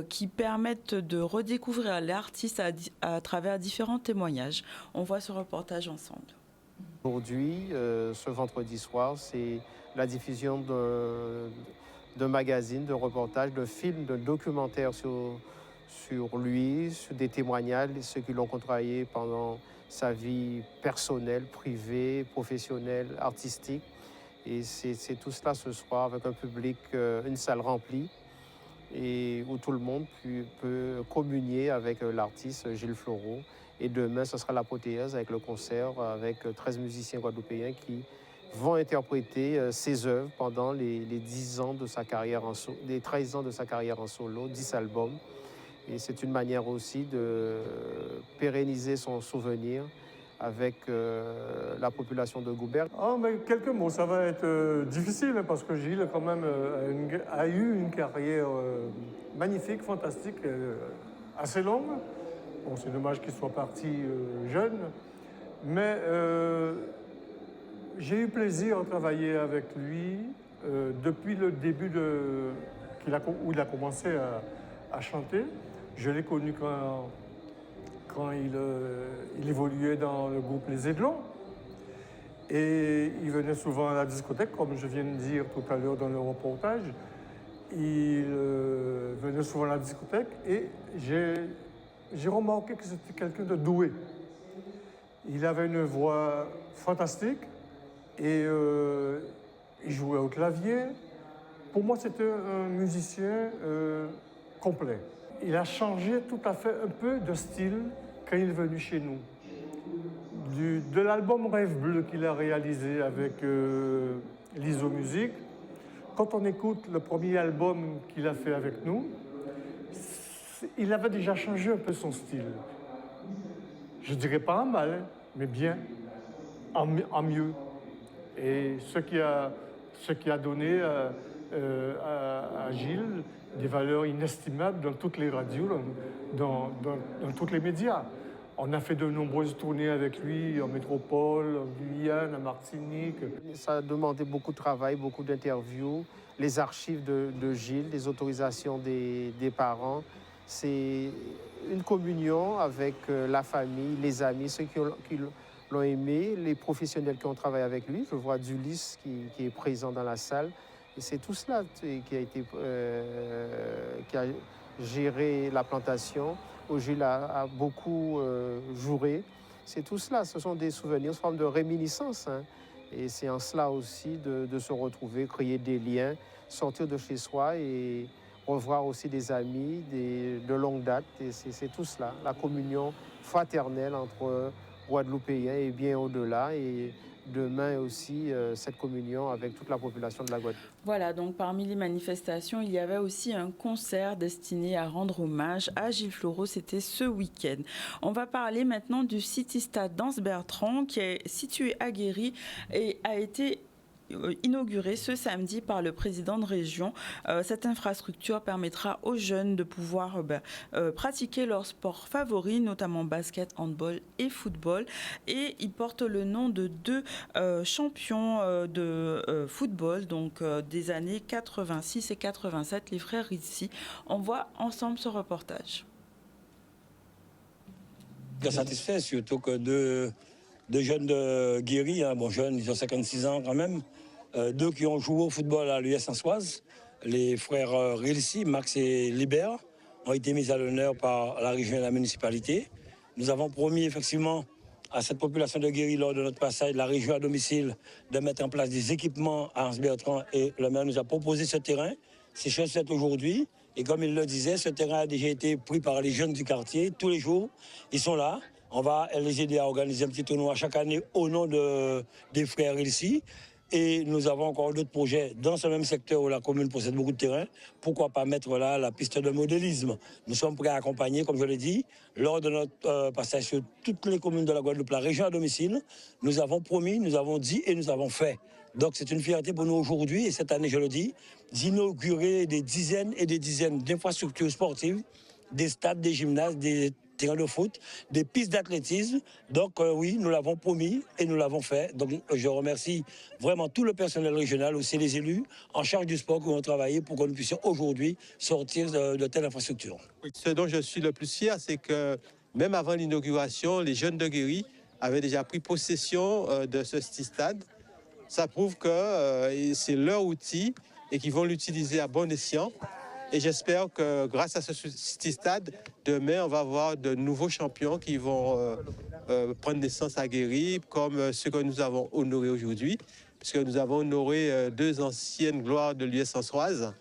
qui permettent de redécouvrir l'artiste à travers différents témoignages. On voit ce reportage ensemble. Aujourd'hui, ce vendredi soir, c'est la diffusion de magazines, de reportages, de films, de documentaires sur lui, sur des témoignages, ceux qui l'ont côtoyé pendant sa vie personnelle, privée, professionnelle, artistique. Et c'est tout cela ce soir avec un public, une salle remplie, et où tout le monde peut communier avec l'artiste Gilles Floreau. Et demain, ce sera l'apothéose avec le concert avec 13 musiciens guadeloupéens qui vont interpréter ses œuvres pendant les 10 ans de sa carrière les 13 ans de sa carrière en solo, 10 albums. Et c'est une manière aussi de pérenniser son souvenir avec la population de Gourbert. Quelques mots, ça va être difficile parce que Gilles quand même a eu une carrière magnifique, fantastique, assez longue. Bon, c'est dommage qu'il soit parti jeune, mais j'ai eu plaisir à travailler avec lui depuis le début où il a commencé à chanter. Je l'ai connu quand il évoluait dans le groupe Les Aiglons. Et il venait souvent à la discothèque, comme je viens de dire tout à l'heure dans le reportage. Il venait souvent à la discothèque et j'ai remarqué que c'était quelqu'un de doué. Il avait une voix fantastique et il jouait au clavier. Pour moi, c'était un musicien complet. Il a changé tout à fait un peu de style quand il est venu chez nous. De l'album Rêve Bleu qu'il a réalisé avec l'ISO Musique, quand on écoute le premier album qu'il a fait avec nous, il avait déjà changé un peu son style. Je dirais pas en mal, mais bien, en mieux. Et ce qui a donné à Gilles des valeurs inestimables dans toutes les radios, dans tous les médias. On a fait de nombreuses tournées avec lui en métropole, en Guyane, en Martinique. Ça a demandé beaucoup de travail, beaucoup d'interviews, les archives de Gilles, les autorisations des parents. C'est une communion avec la famille, les amis, ceux qui l'ont aimé, les professionnels qui ont travaillé avec lui. Je vois Dulis qui est présent dans la salle. Et c'est tout cela qui a géré la plantation, où Gilles a beaucoup joué. C'est tout cela, ce sont des souvenirs, une forme de réminiscence. Hein. Et c'est en cela aussi de se retrouver, créer des liens, sortir de chez soi et revoir aussi des amis de longue date. Et c'est tout cela, la communion fraternelle entre Guadeloupéens et bien au-delà. Et demain aussi, cette communion avec toute la population de la Guadeloupe. Voilà, donc parmi les manifestations, il y avait aussi un concert destiné à rendre hommage à Gilles Floreau. C'était ce week-end. On va parler maintenant du City Stade d'Anse-Bertrand qui est situé à Guéry et a été inauguré ce samedi par le président de région. Cette infrastructure permettra aux jeunes de pouvoir pratiquer leurs sports favoris, notamment basket, handball et football. Et il porte le nom de deux champions de football, donc des années 86 et 87, les frères Rizzi. On voit ensemble ce reportage. très satisfait, surtout que deux jeunes de guéris, hein, bon jeunes, ils ont 56 ans quand même, deux qui ont joué au football à l'US Ansoise, les frères Rilsi, Max et Libert, ont été mis à l'honneur par la région et la municipalité. Nous avons promis effectivement à cette population de guéris lors de notre passage de la région à domicile de mettre en place des équipements à Anse-Bertrand et le maire nous a proposé ce terrain. C'est chose faite aujourd'hui et comme il le disait, ce terrain a déjà été pris par les jeunes du quartier. Tous les jours, ils sont là. On va les aider à organiser un petit tournoi chaque année au nom des frères ici. Et nous avons encore d'autres projets dans ce même secteur où la commune possède beaucoup de terrain. Pourquoi pas mettre là la piste de modélisme? Nous sommes prêts à accompagner, comme je l'ai dit, lors de notre passage sur toutes les communes de la Guadeloupe, la région à domicile. Nous avons promis, nous avons dit et nous avons fait. Donc c'est une fierté pour nous aujourd'hui, et cette année, je le dis, d'inaugurer des dizaines et des dizaines d'infrastructures sportives, des stades, des gymnases, des terrains de foot, des pistes d'athlétisme. Donc oui, nous l'avons promis et nous l'avons fait. Donc je remercie vraiment tout le personnel régional, aussi les élus en charge du sport qui ont travaillé pour que nous puissions aujourd'hui sortir de telles infrastructures. Ce dont je suis le plus fier, c'est que même avant l'inauguration, les jeunes de Guéry avaient déjà pris possession de ce stade. Ça prouve que c'est leur outil et qu'ils vont l'utiliser à bon escient. Et j'espère que grâce à ce stade, demain, on va avoir de nouveaux champions qui vont prendre naissance à Guéry, comme ceux que nous avons honorés aujourd'hui, puisque nous avons honoré deux anciennes gloires de l'US Ansoise,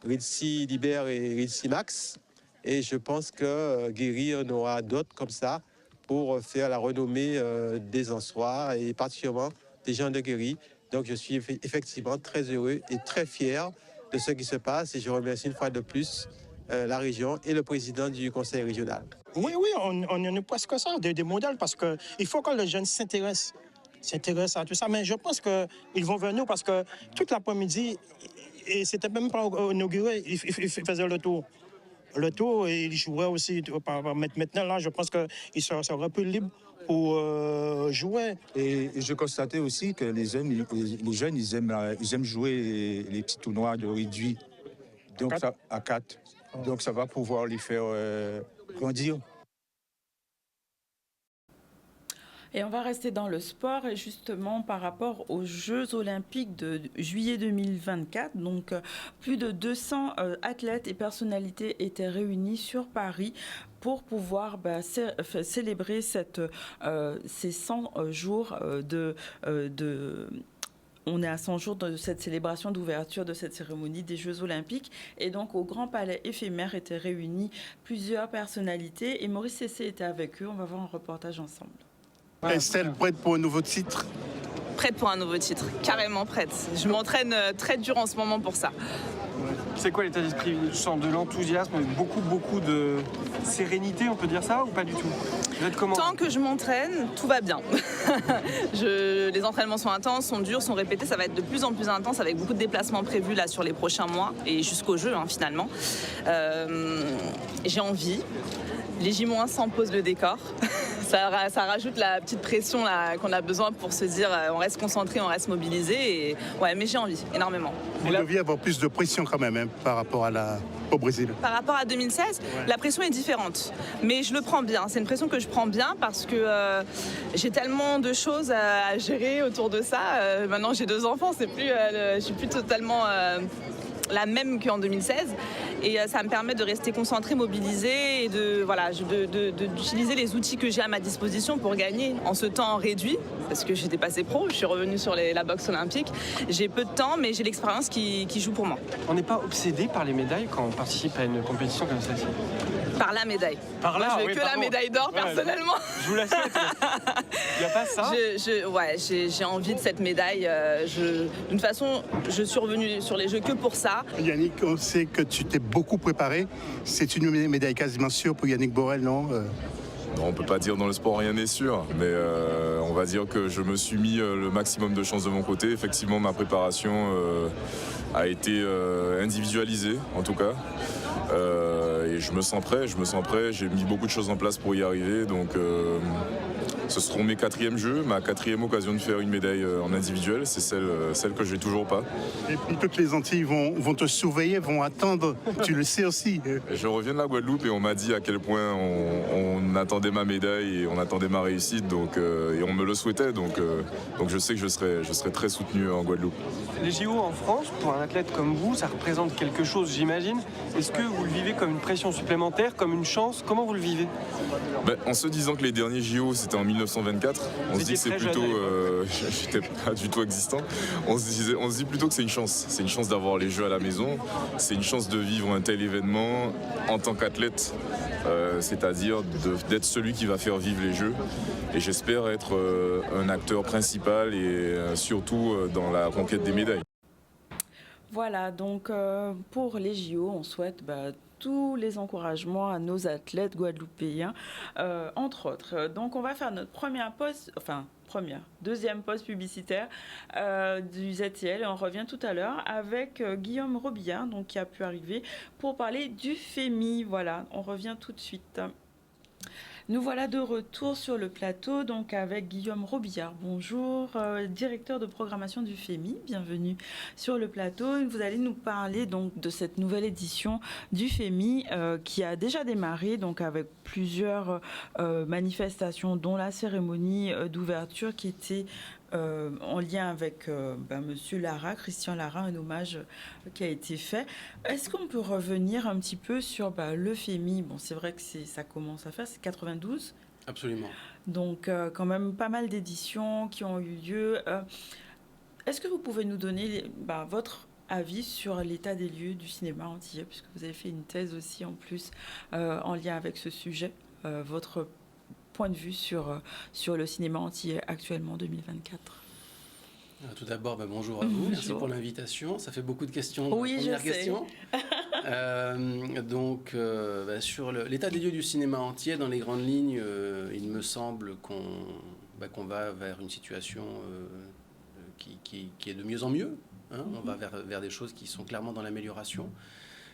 Rilsi Libert et Rilsi Max. Et je pense que Guéry en aura d'autres comme ça pour faire la renommée des Ansois et particulièrement des gens de Guéry. Donc je suis effectivement très heureux et très fier de ce qui se passe et je remercie une fois de plus la région et le président du conseil régional. Oui, on est presque ça, des modèles, parce qu'il faut que les jeunes s'intéressent à tout ça. Mais je pense qu'ils vont venir parce que toute l'après-midi, et c'était même pas inauguré, ils faisaient le tour. Et ils jouaient aussi. Maintenant, là, je pense qu'ils seraient plus libres pour jouer. Et je constatais aussi que les jeunes, ils aiment jouer les petits tournois de réduit. Donc ça, à 4. Donc ça va pouvoir les faire grandir. Et on va rester dans le sport et justement par rapport aux Jeux Olympiques de juillet 2024. Donc plus de 200 athlètes et personnalités étaient réunis sur Paris pour pouvoir célébrer ces 100 jours on est à 100 jours de cette célébration d'ouverture de cette cérémonie des Jeux Olympiques. Et donc, au Grand Palais éphémère étaient réunis plusieurs personnalités. Et Maurice Cessé était avec eux. On va voir un reportage ensemble. Estelle, prête pour un nouveau titre? Prête pour un nouveau titre, carrément prête. Je m'entraîne très dur en ce moment pour ça. C'est quoi l'état d'esprit? Je sens de l'enthousiasme, beaucoup de sérénité, on peut dire ça, ou pas du tout? Vous êtes comment? Tant que je m'entraîne, tout va bien. Les entraînements sont intenses, sont durs, sont répétés, ça va être de plus en plus intense avec beaucoup de déplacements prévus là sur les prochains mois et jusqu'au jeu finalement. J'ai envie. Les J-100 posent le décor. Ça rajoute la petite pression qu'on a besoin pour se dire on reste concentré, on reste mobilisé. Mais j'ai envie, énormément. Vous deviez avoir plus de pression quand même par rapport au Brésil. Par rapport à 2016, la pression est différente. Mais je le prends bien. C'est une pression que je prends bien parce que j'ai tellement de choses à gérer autour de ça. Maintenant, j'ai 2 enfants. Je suis plus totalement la même qu'en 2016. Et ça me permet de rester concentré, mobilisé et d'utiliser les outils que j'ai à ma disposition pour gagner en ce temps réduit. Parce que j'étais passé pro, je suis revenue sur la boxe olympique. J'ai peu de temps, mais j'ai l'expérience qui joue pour moi. On n'est pas obsédé par les médailles quand on participe à une compétition comme celle-ci? Par la médaille. Par là, moi, je veux la médaille d'or, personnellement. Je vous la souhaite. Il n'y a pas ça? J'ai envie de cette médaille. D'une façon, je suis revenue sur les Jeux que pour ça. Yannick, on sait que tu t'es beaucoup préparé. C'est une médaille quasiment sûre pour Yannick Borel, non? Non, on ne peut pas dire dans le sport rien n'est sûr, mais on va dire que je me suis mis le maximum de chances de mon côté. Effectivement, ma préparation a été individualisée, en tout cas. Et je me sens prêt, j'ai mis beaucoup de choses en place pour y arriver, donc Ce seront mes 4e jeux, ma 4e occasion de faire une médaille en individuel. C'est celle que je n'ai toujours pas. Et puis toutes les Antilles vont te surveiller, vont attendre. Tu le sais aussi. Je reviens de la Guadeloupe et on m'a dit à quel point on attendait ma médaille et on attendait ma réussite. Donc, et on me le souhaitait. Donc je sais que je serai très soutenu en Guadeloupe. Les JO en France, pour un athlète comme vous, ça représente quelque chose, j'imagine. Est-ce que vous le vivez comme une pression supplémentaire, comme une chance? Comment vous le vivez? En se disant que les derniers JO c'était en 1924, on se dit que c'est plutôt, j'étais pas du tout existant, on se dit plutôt que c'est une chance d'avoir les Jeux à la maison, c'est une chance de vivre un tel événement en tant qu'athlète, c'est-à-dire d'être celui qui va faire vivre les Jeux, et j'espère être un acteur principal et surtout dans la conquête des médailles. Voilà, donc pour les JO, on souhaite tous les encouragements à nos athlètes guadeloupéens, entre autres. Donc on va faire notre deuxième pause publicitaire du ZTL et on revient tout à l'heure avec Guillaume Robillard, donc, qui a pu arriver pour parler du FEMI. Voilà, on revient tout de suite. Nous voilà de retour sur le plateau, donc avec Guillaume Robillard. Bonjour, directeur de programmation du FEMI. Bienvenue sur le plateau. Vous allez nous parler donc de cette nouvelle édition du FEMI qui a déjà démarré, donc avec plusieurs manifestations, dont la cérémonie d'ouverture qui était en lien avec Monsieur Lara, Christian Lara, un hommage qui a été fait. Est-ce qu'on peut revenir un petit peu sur le FEMI? Bon, c'est vrai que ça commence à faire, c'est 92. Absolument. Donc, quand même pas mal d'éditions qui ont eu lieu. Est-ce que vous pouvez nous donner votre avis sur l'état des lieux du cinéma antillais, puisque vous avez fait une thèse aussi en plus en lien avec ce sujet, votre point de vue sur le cinéma antillais actuellement 2024. Tout d'abord, bonjour à vous. Merci pour l'invitation. Ça fait beaucoup de questions. Oui, première je question. Sur l'état des lieux du cinéma antillais, dans les grandes lignes, il me semble qu'on va vers une situation qui est de mieux en mieux. On va vers des choses qui sont clairement dans l'amélioration.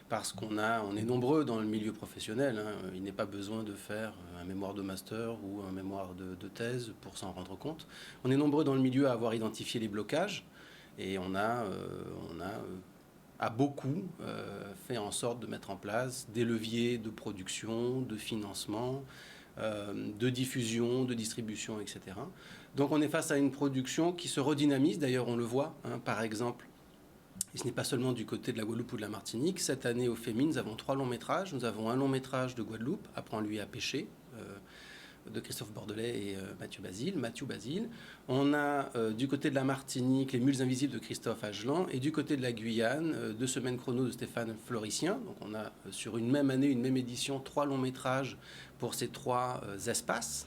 Parce qu'on est nombreux dans le milieu professionnel. Il n'est pas besoin de faire un mémoire de master ou un mémoire de thèse pour s'en rendre compte. On est nombreux dans le milieu à avoir identifié les blocages et on a beaucoup fait en sorte de mettre en place des leviers de production, de financement, de diffusion, de distribution, etc. Donc on est face à une production qui se redynamise. D'ailleurs, on le voit, par exemple. Et ce n'est pas seulement du côté de la Guadeloupe ou de la Martinique. Cette année, au FEMI, nous avons 3 longs métrages. Nous avons un long métrage de Guadeloupe, Apprends-lui à pêcher, de Christophe Bordelais et Mathieu Basile. On a du côté de la Martinique, Les Mules Invisibles de Christophe Agelan. Et du côté de la Guyane, 2 semaines chrono de Stéphane Floricien. Donc on a sur une même année, une même édition, 3 longs métrages pour ces 3 espaces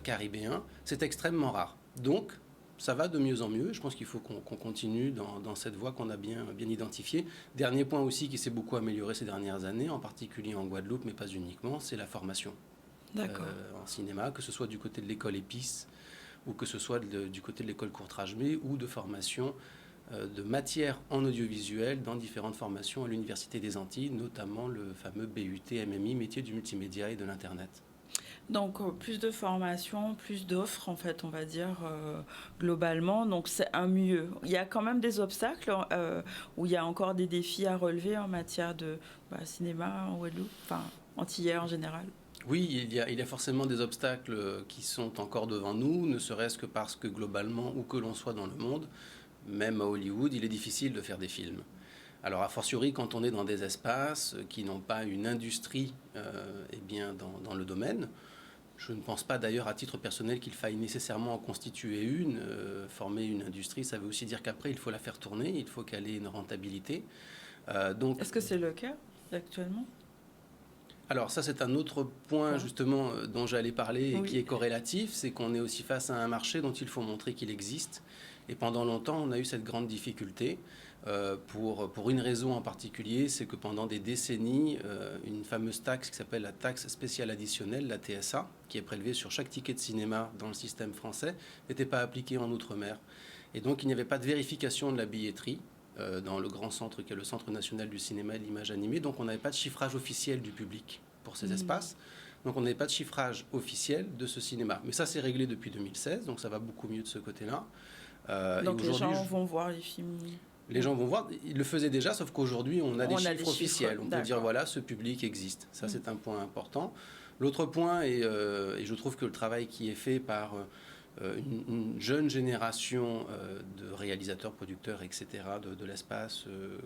caribéens. C'est extrêmement rare. Donc, ça va de mieux en mieux. Je pense qu'il faut qu'on continue dans cette voie qu'on a bien identifiée. Dernier point aussi qui s'est beaucoup amélioré ces dernières années, en particulier en Guadeloupe, mais pas uniquement, c'est la formation en cinéma, que ce soit du côté de l'école Épice ou que ce soit du côté de l'école Courtrage-May ou de formation de matière en audiovisuel dans différentes formations à l'Université des Antilles, notamment le fameux BUT MMI, métier du multimédia et de l'Internet. Donc, plus de formation, plus d'offres, en fait, on va dire, globalement. Donc, c'est un mieux. Il y a quand même des obstacles où il y a encore des défis à relever en matière de cinéma en Guadeloupe, antillais en général. Oui, il y a forcément des obstacles qui sont encore devant nous, ne serait-ce que parce que globalement, où que l'on soit dans le monde, même à Hollywood, il est difficile de faire des films. Alors, a fortiori, quand on est dans des espaces qui n'ont pas une industrie dans le domaine, je ne pense pas d'ailleurs à titre personnel qu'il faille nécessairement en constituer une. Former une industrie, ça veut aussi dire qu'après, il faut la faire tourner, il faut qu'elle ait une rentabilité. Est-ce que c'est le cas actuellement ? Alors ça, c'est un autre point justement dont j'allais parler et qui est corrélatif, c'est qu'on est aussi face à un marché dont il faut montrer qu'il existe. Et pendant longtemps, on a eu cette grande difficulté. Pour une raison en particulier, c'est que pendant des décennies, une fameuse taxe qui s'appelle la taxe spéciale additionnelle, la TSA, qui est prélevée sur chaque ticket de cinéma dans le système français, n'était pas appliquée en Outre-mer. Et donc, il n'y avait pas de vérification de la billetterie dans le grand centre qui est le Centre national du cinéma et de l'image animée. Donc, on n'avait pas de chiffrage officiel du public pour ces espaces. Donc on n'avait pas de chiffrage officiel de ce cinéma. Mais ça, c'est réglé depuis 2016, donc ça va beaucoup mieux de ce côté-là. Donc les gens vont voir les films. Les gens vont voir, ils le faisaient déjà, sauf qu'aujourd'hui, on a des chiffres officiels. On peut dire, voilà, ce public existe. Ça, c'est un point important. L'autre point, et je trouve que le travail qui est fait par une jeune génération de réalisateurs, producteurs, etc., de l'espace,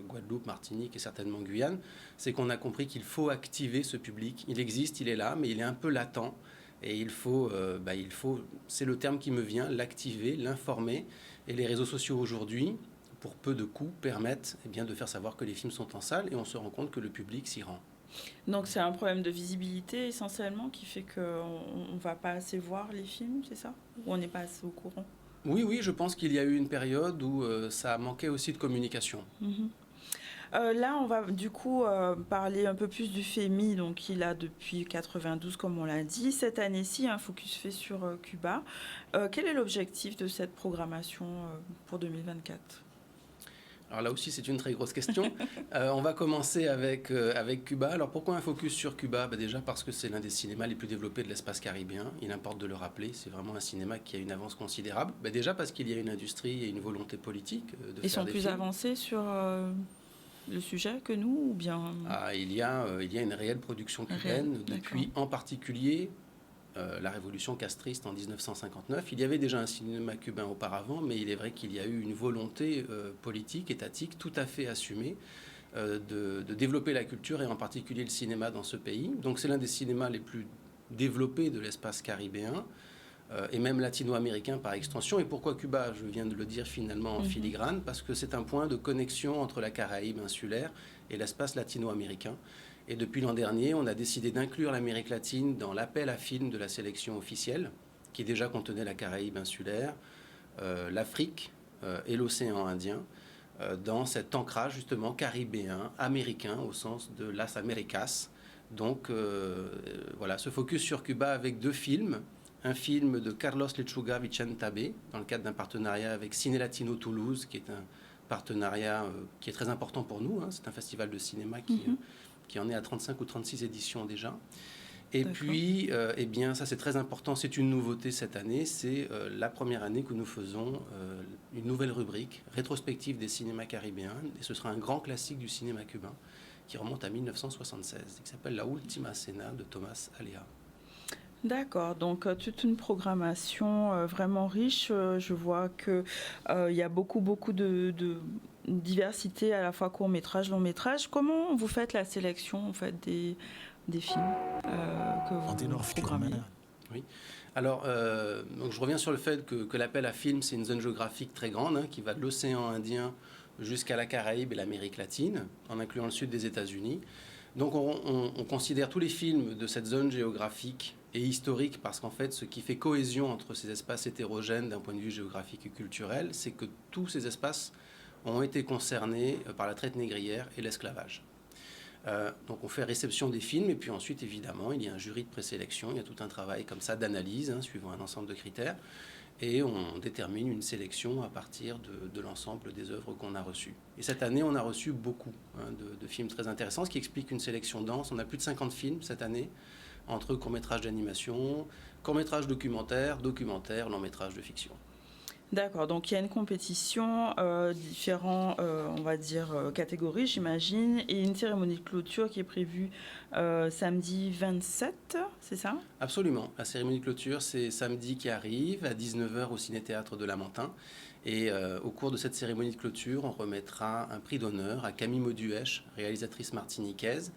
Guadeloupe, Martinique et certainement Guyane, c'est qu'on a compris qu'il faut activer ce public. Il existe, il est là, mais il est un peu latent. Et il faut, c'est le terme qui me vient, l'activer, l'informer. Et les réseaux sociaux aujourd'hui, pour peu de coûts, permettent de faire savoir que les films sont en salle et on se rend compte que le public s'y rend. Donc c'est un problème de visibilité essentiellement qui fait qu'on ne va pas assez voir les films, c'est ça? Ou on n'est pas assez au courant? Oui, je pense qu'il y a eu une période où ça manquait aussi de communication. Là, on va du coup parler un peu plus du FEMI, donc il a depuis 92, comme on l'a dit. Cette année-ci, un focus fait sur Cuba. Quel est l'objectif de cette programmation pour 2024? Alors là aussi, c'est une très grosse question. On va commencer avec Cuba. Alors pourquoi un focus sur Cuba? Déjà parce que c'est l'un des cinémas les plus développés de l'espace caribéen. Il importe de le rappeler, c'est vraiment un cinéma qui a une avance considérable. Déjà parce qu'il y a une industrie et une volonté politique de faire des films. Ils sont plus avancés sur le sujet que nous ou bien... Il y a une réelle production cubaine depuis en particulier la révolution castriste en 1959. Il y avait déjà un cinéma cubain auparavant, mais il est vrai qu'il y a eu une volonté politique, étatique, tout à fait assumée de développer la culture et en particulier le cinéma dans ce pays. Donc c'est l'un des cinémas les plus développés de l'espace caribéen et même latino-américain par extension. Et pourquoi Cuba? Je viens de le dire finalement en filigrane, parce que c'est un point de connexion entre la Caraïbe insulaire et l'espace latino-américain. Et depuis l'an dernier, on a décidé d'inclure l'Amérique latine dans l'appel à films de la sélection officielle, qui déjà contenait la Caraïbe insulaire, l'Afrique et l'océan Indien, dans cet ancrage justement caribéen, américain, au sens de Las Américas. Donc voilà, ce focus sur Cuba avec 2 films. Un film de Carlos Lechuga Vicentabe, dans le cadre d'un partenariat avec Ciné Latino Toulouse, qui est un partenariat qui est très important pour nous. C'est un festival de cinéma qui en est à 35 ou 36 éditions déjà. Et puis, ça c'est très important, c'est une nouveauté cette année, c'est la première année que nous faisons une nouvelle rubrique, rétrospective des cinémas caribéens, et ce sera un grand classique du cinéma cubain, qui remonte à 1976, qui s'appelle La Última Cena de Tomás Aleja. D'accord, donc toute une programmation vraiment riche. Je vois qu'il y a beaucoup de diversité, à la fois court-métrage, long-métrage. Comment vous faites la sélection en fait, des films que vous programmez? Oui. Alors, donc je reviens sur le fait que l'appel à films, c'est une zone géographique très grande, qui va de l'océan Indien jusqu'à la Caraïbe et l'Amérique latine, en incluant le sud des États-Unis. Donc on considère tous les films de cette zone géographique et historique, parce qu'en fait, ce qui fait cohésion entre ces espaces hétérogènes d'un point de vue géographique et culturel, c'est que tous ces espaces ont été concernés par la traite négrière et l'esclavage. Donc on fait réception des films, et puis ensuite, évidemment, il y a un jury de présélection, il y a tout un travail comme ça d'analyse, suivant un ensemble de critères, et on détermine une sélection à partir de l'ensemble des œuvres qu'on a reçues. Et cette année, on a reçu beaucoup de films très intéressants, ce qui explique une sélection dense. On a plus de 50 films cette année, entre courts-métrages d'animation, courts-métrages documentaires, longs-métrages de fiction. D'accord, donc il y a une compétition, différentes, on va dire, catégories, j'imagine, et une cérémonie de clôture qui est prévue samedi 27, c'est ça? Absolument. La cérémonie de clôture, c'est samedi qui arrive, à 19h au Ciné-Théâtre de Lamentin. Et au cours de cette cérémonie de clôture, on remettra un prix d'honneur à Camille Mauduèche, réalisatrice martiniquaise.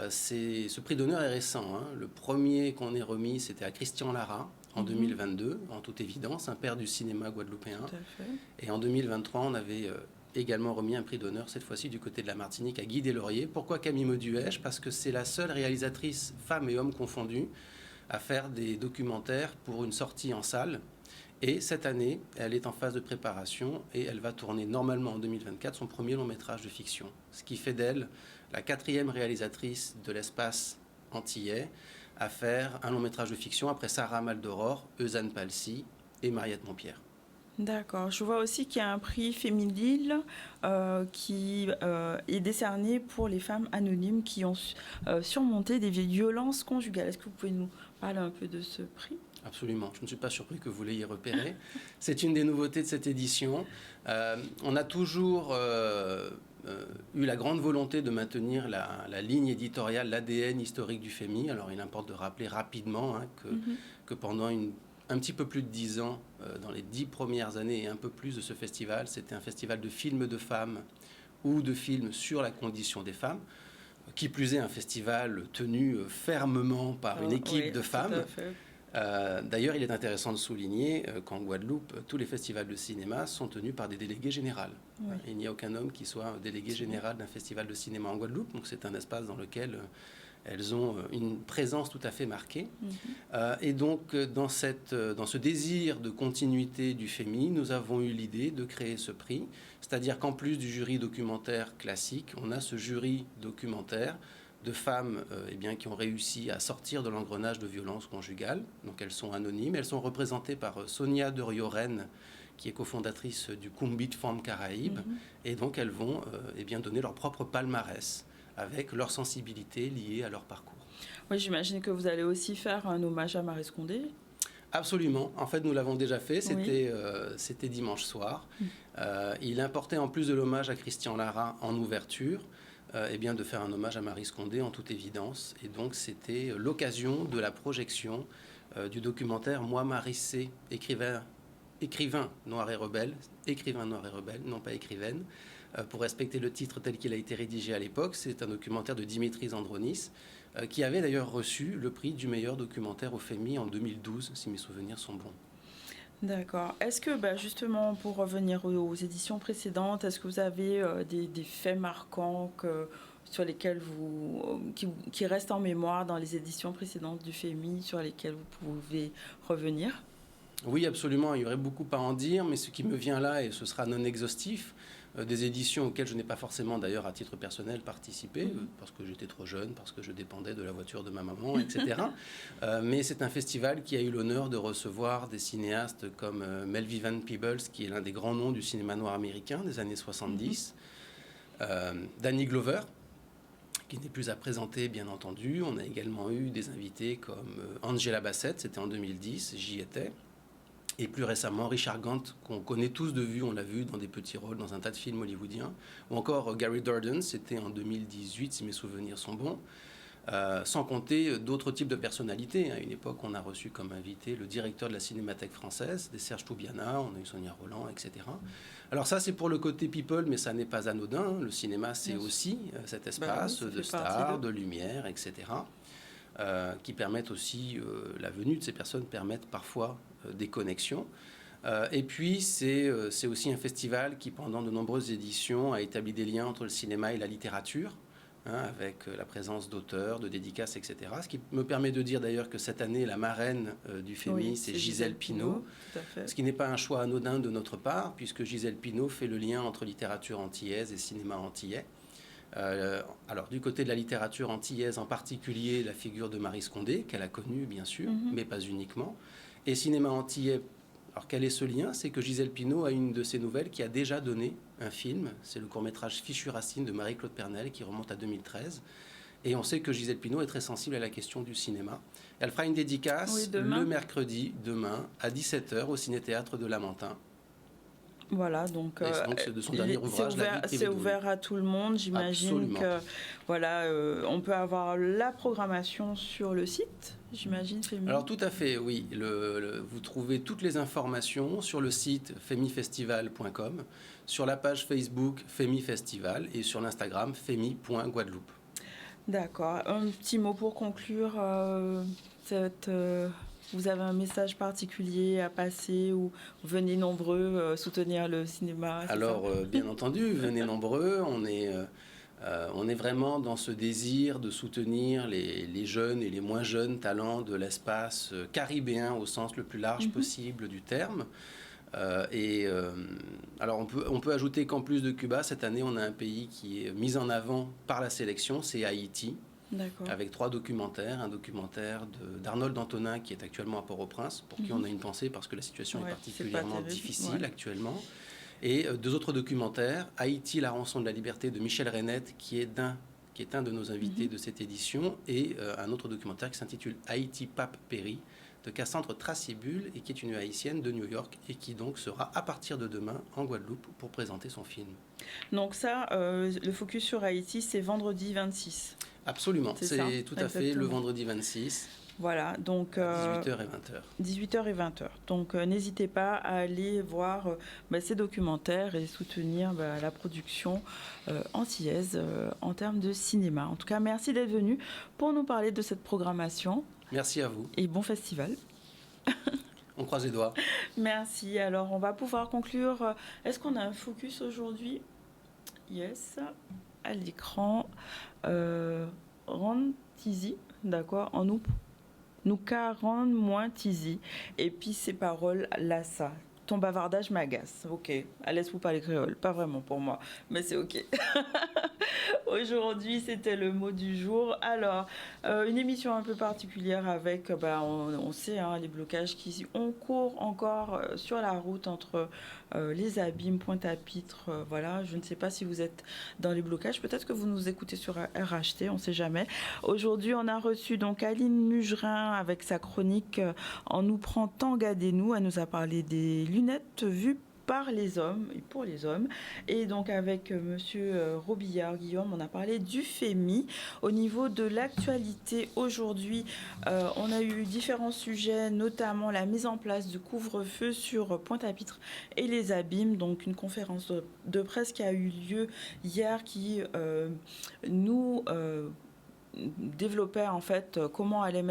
Ce prix d'honneur est récent. Le premier qu'on ait remis, c'était à Christian Lara, en 2022, en toute évidence, un père du cinéma guadeloupéen. Tout à fait. Et en 2023, on avait également remis un prix d'honneur, cette fois-ci du côté de la Martinique, à Guy Deslauriers. Pourquoi Camille Mauduèche? Parce que c'est la seule réalisatrice, femmes et hommes confondus, à faire des documentaires pour une sortie en salle. Et cette année, elle est en phase de préparation et elle va tourner normalement en 2024 son premier long-métrage de fiction. Ce qui fait d'elle la 4e réalisatrice de l'espace antillais à faire un long-métrage de fiction après Sarah Maldoror, Eusanne Palsy et Mariette Montpierre. D'accord. Je vois aussi qu'il y a un prix Féminile qui est décerné pour les femmes anonymes qui ont surmonté des violences conjugales. Est-ce que vous pouvez nous parler un peu de ce prix ? Absolument. Je ne suis pas surpris que vous l'ayez repéré. C'est une des nouveautés de cette édition. On a toujours eu la grande volonté de maintenir la ligne éditoriale, l'ADN historique du FEMI. Alors, il importe de rappeler rapidement que pendant un petit peu plus de 10 ans, dans les 10 premières années et un peu plus de ce festival, c'était un festival de films de femmes ou de films sur la condition des femmes. Qui plus est, un festival tenu fermement par une équipe de femmes. D'ailleurs, il est intéressant de souligner qu'en Guadeloupe, tous les festivals de cinéma sont tenus par des délégués générales. Oui. Il n'y a aucun homme qui soit délégué général d'un festival de cinéma en Guadeloupe, donc c'est un espace dans lequel elles ont une présence tout à fait marquée. Et donc, dans ce désir de continuité du FEMI, nous avons eu l'idée de créer ce prix, c'est-à-dire qu'en plus du jury documentaire classique, on a ce jury documentaire de femmes qui ont réussi à sortir de l'engrenage de violence conjugale. Donc elles sont anonymes. Elles sont représentées par Sonia de Rioren, qui est cofondatrice du Kumbit Femmes Caraïbes. Et donc elles vont donner leur propre palmarès avec leur sensibilité liée à leur parcours. Oui, j'imagine que vous allez aussi faire un hommage à Maryse Condé. Absolument. En fait, nous l'avons déjà fait. C'était dimanche soir. Il importait, en plus de l'hommage à Christian Lara en ouverture, de faire un hommage à Maryse Condé en toute évidence. Et donc, c'était l'occasion de la projection du documentaire Moi, Maryse C, écrivain noir et rebelle, non pas écrivaine, pour respecter le titre tel qu'il a été rédigé à l'époque. C'est un documentaire de Dimitris Andronis, qui avait d'ailleurs reçu le prix du meilleur documentaire au FEMI en 2012, si mes souvenirs sont bons. D'accord. Est-ce que, justement, pour revenir aux éditions précédentes, est-ce que vous avez des faits marquants sur lesquels qui restent en mémoire dans les éditions précédentes du FEMI, sur lesquels vous pouvez revenir ? Oui, absolument. Il y aurait beaucoup à en dire, mais ce qui me vient là, et ce sera non exhaustif, des éditions auxquelles je n'ai pas forcément, d'ailleurs, à titre personnel, participé, parce que j'étais trop jeune, parce que je dépendais de la voiture de ma maman, etc. Mais c'est un festival qui a eu l'honneur de recevoir des cinéastes comme Melvin Peebles, qui est l'un des grands noms du cinéma noir américain des années 70, Danny Glover, qui n'est plus à présenter, bien entendu. On a également eu des invités comme Angela Bassett, c'était en 2010, j'y étais. Et plus récemment, Richard Gant, qu'on connaît tous de vue, on l'a vu dans des petits rôles, dans un tas de films hollywoodiens. Ou encore Gary Durden, c'était en 2018, si mes souvenirs sont bons. Sans compter d'autres types de personnalités. À une époque, on a reçu comme invité le directeur de la Cinémathèque française, des Serge Toubiana, on a eu Sonia Roland, etc. Alors ça, c'est pour le côté people, mais ça n'est pas anodin. Le cinéma, c'est aussi cet espace de stars, de lumière, etc. Qui permettent aussi, la venue de ces personnes permettent parfois des connexions. Et puis, c'est aussi un festival qui, pendant de nombreuses éditions, a établi des liens entre le cinéma et la littérature, avec la présence d'auteurs, de dédicaces, etc. Ce qui me permet de dire d'ailleurs que cette année, la marraine du FEMI, c'est Gisèle Pineau, ce qui n'est pas un choix anodin de notre part, puisque Gisèle Pineau fait le lien entre littérature antillaise et cinéma antillais. Alors, du côté de la littérature antillaise, en particulier la figure de Maryse Condé, qu'elle a connue, bien sûr, mais pas uniquement. Et cinéma antillais, alors quel est ce lien ? C'est que Gisèle Pineau a une de ses nouvelles qui a déjà donné un film. C'est le court-métrage Fichu-Racine de Marie-Claude Pernel, qui remonte à 2013. Et on sait que Gisèle Pineau est très sensible à la question du cinéma. Elle fera une dédicace le mercredi, demain, à 17h, au Ciné-Théâtre de Lamentin. Voilà, donc de son dernier ouvrage, c'est ouvert à tout le monde. J'imagine que on peut avoir la programmation sur le site, j'imagine. FEMI. Alors tout à fait, oui. Vous trouvez toutes les informations sur le site femifestival.com, sur la page Facebook FEMI Festival et sur l'Instagram femi.guadeloupe. D'accord. Un petit mot pour conclure vous avez un message particulier à passer ou venez nombreux soutenir le cinéma? Alors, bien entendu, venez nombreux. On est vraiment dans ce désir de soutenir les jeunes et les moins jeunes talents de l'espace caribéen au sens le plus large possible du terme. Alors, on peut ajouter qu'en plus de Cuba, cette année, on a un pays qui est mis en avant par la sélection, c'est Haïti. avec 3 documentaires. Un documentaire d'Arnold Antonin qui est actuellement à Port-au-Prince, pour qui on a une pensée parce que la situation est particulièrement difficile actuellement. Et 2 autres documentaires, Haïti, la rançon de la liberté de Michel Reynette, qui est un de nos invités de cette édition, et un autre documentaire qui s'intitule Haïti, Pape Péri, de Cassandre Tracibule, et qui est une haïtienne de New York, et qui donc sera à partir de demain en Guadeloupe pour présenter son film. Donc ça, le focus sur Haïti, c'est vendredi 26. Absolument, c'est tout à fait le vendredi 26. Voilà, donc 18h et 20h. 18h et 20h. Donc n'hésitez pas à aller voir ces documentaires et soutenir la production antillaise en termes de cinéma. En tout cas, merci d'être venu pour nous parler de cette programmation. Merci à vous. Et bon festival. On croise les doigts. Merci. Alors, on va pouvoir conclure. Est-ce qu'on a un focus aujourd'hui? Yes. À l'écran. Rand Tizi, d'accord, en nous rendre moins Tizi. Et puis ces paroles, là, ça. Ton bavardage m'agace. Ok, laisse-vous parler créole. Pas vraiment pour moi, mais c'est ok. Aujourd'hui, c'était le mot du jour. Alors, une émission un peu particulière avec, on sait, les blocages qui ont cours encore sur la route entre les Abîmes, Pointe-à-Pitre. Voilà, je ne sais pas si vous êtes dans les blocages. Peut-être que vous nous écoutez sur RHT, on ne sait jamais. Aujourd'hui, on a reçu donc Aline Mugerin avec sa chronique En nous prend tant gardez-nous. Elle nous a parlé des lunettes vues par les hommes et pour les hommes. Et donc avec monsieur Robillard Guillaume, on a parlé du FEMI. Au niveau de l'actualité aujourd'hui, on a eu différents sujets, notamment la mise en place du couvre-feu sur Pointe-à-Pitre et les Abîmes. Donc une conférence de presse qui a eu lieu hier qui nous développait en fait comment allait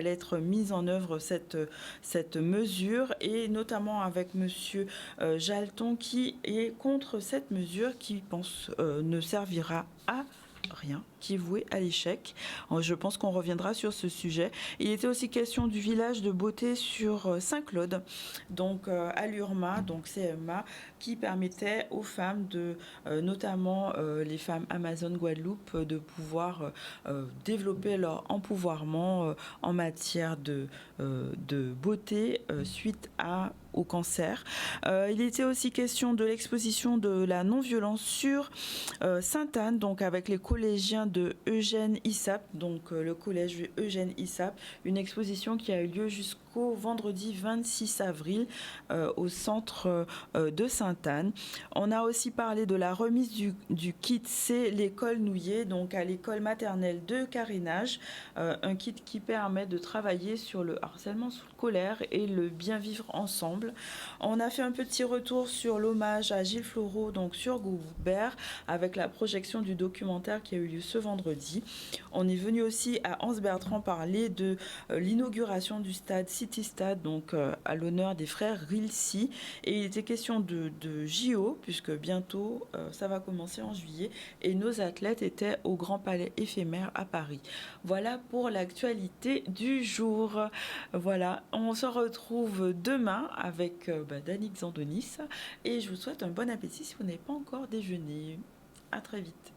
être mise en œuvre cette mesure, et notamment avec monsieur Jalton qui est contre cette mesure, qui pense ne servira à rien, qui est voué à l'échec. Je pense qu'on reviendra sur ce sujet. Il était aussi question du village de beauté sur Saint-Claude, donc à l'URMA, donc CMA, qui permettait aux femmes notamment les femmes Amazon Guadeloupe, de pouvoir développer leur empouvoirment en matière de beauté suite au cancer. Il était aussi question de l'exposition de la non-violence sur Sainte-Anne, donc avec les collégiens de Eugène Issap, donc le collège Eugène Issap, une exposition qui a eu lieu jusqu'au vendredi 26 avril au centre de Sainte-Anne. On a aussi parlé de la remise du kit C'est l'école Nouillet, donc à l'école maternelle de Carénage, un kit qui permet de travailler sur le harcèlement scolaire et le bien vivre ensemble. On a fait un petit retour sur l'hommage à Gilles Floreau, donc sur Goubert, avec la projection du documentaire qui a eu lieu ce vendredi. On est venu aussi à Anse Bertrand parler de l'inauguration du stade City Stade, donc à l'honneur des frères Rilsi, et il était question de JO, puisque bientôt ça va commencer en juillet, et nos athlètes étaient au Grand Palais éphémère à Paris. Voilà pour l'actualité du jour. Voilà, on se retrouve demain avec Danick Zandonis, et je vous souhaite un bon appétit si vous n'avez pas encore déjeuné. À très vite.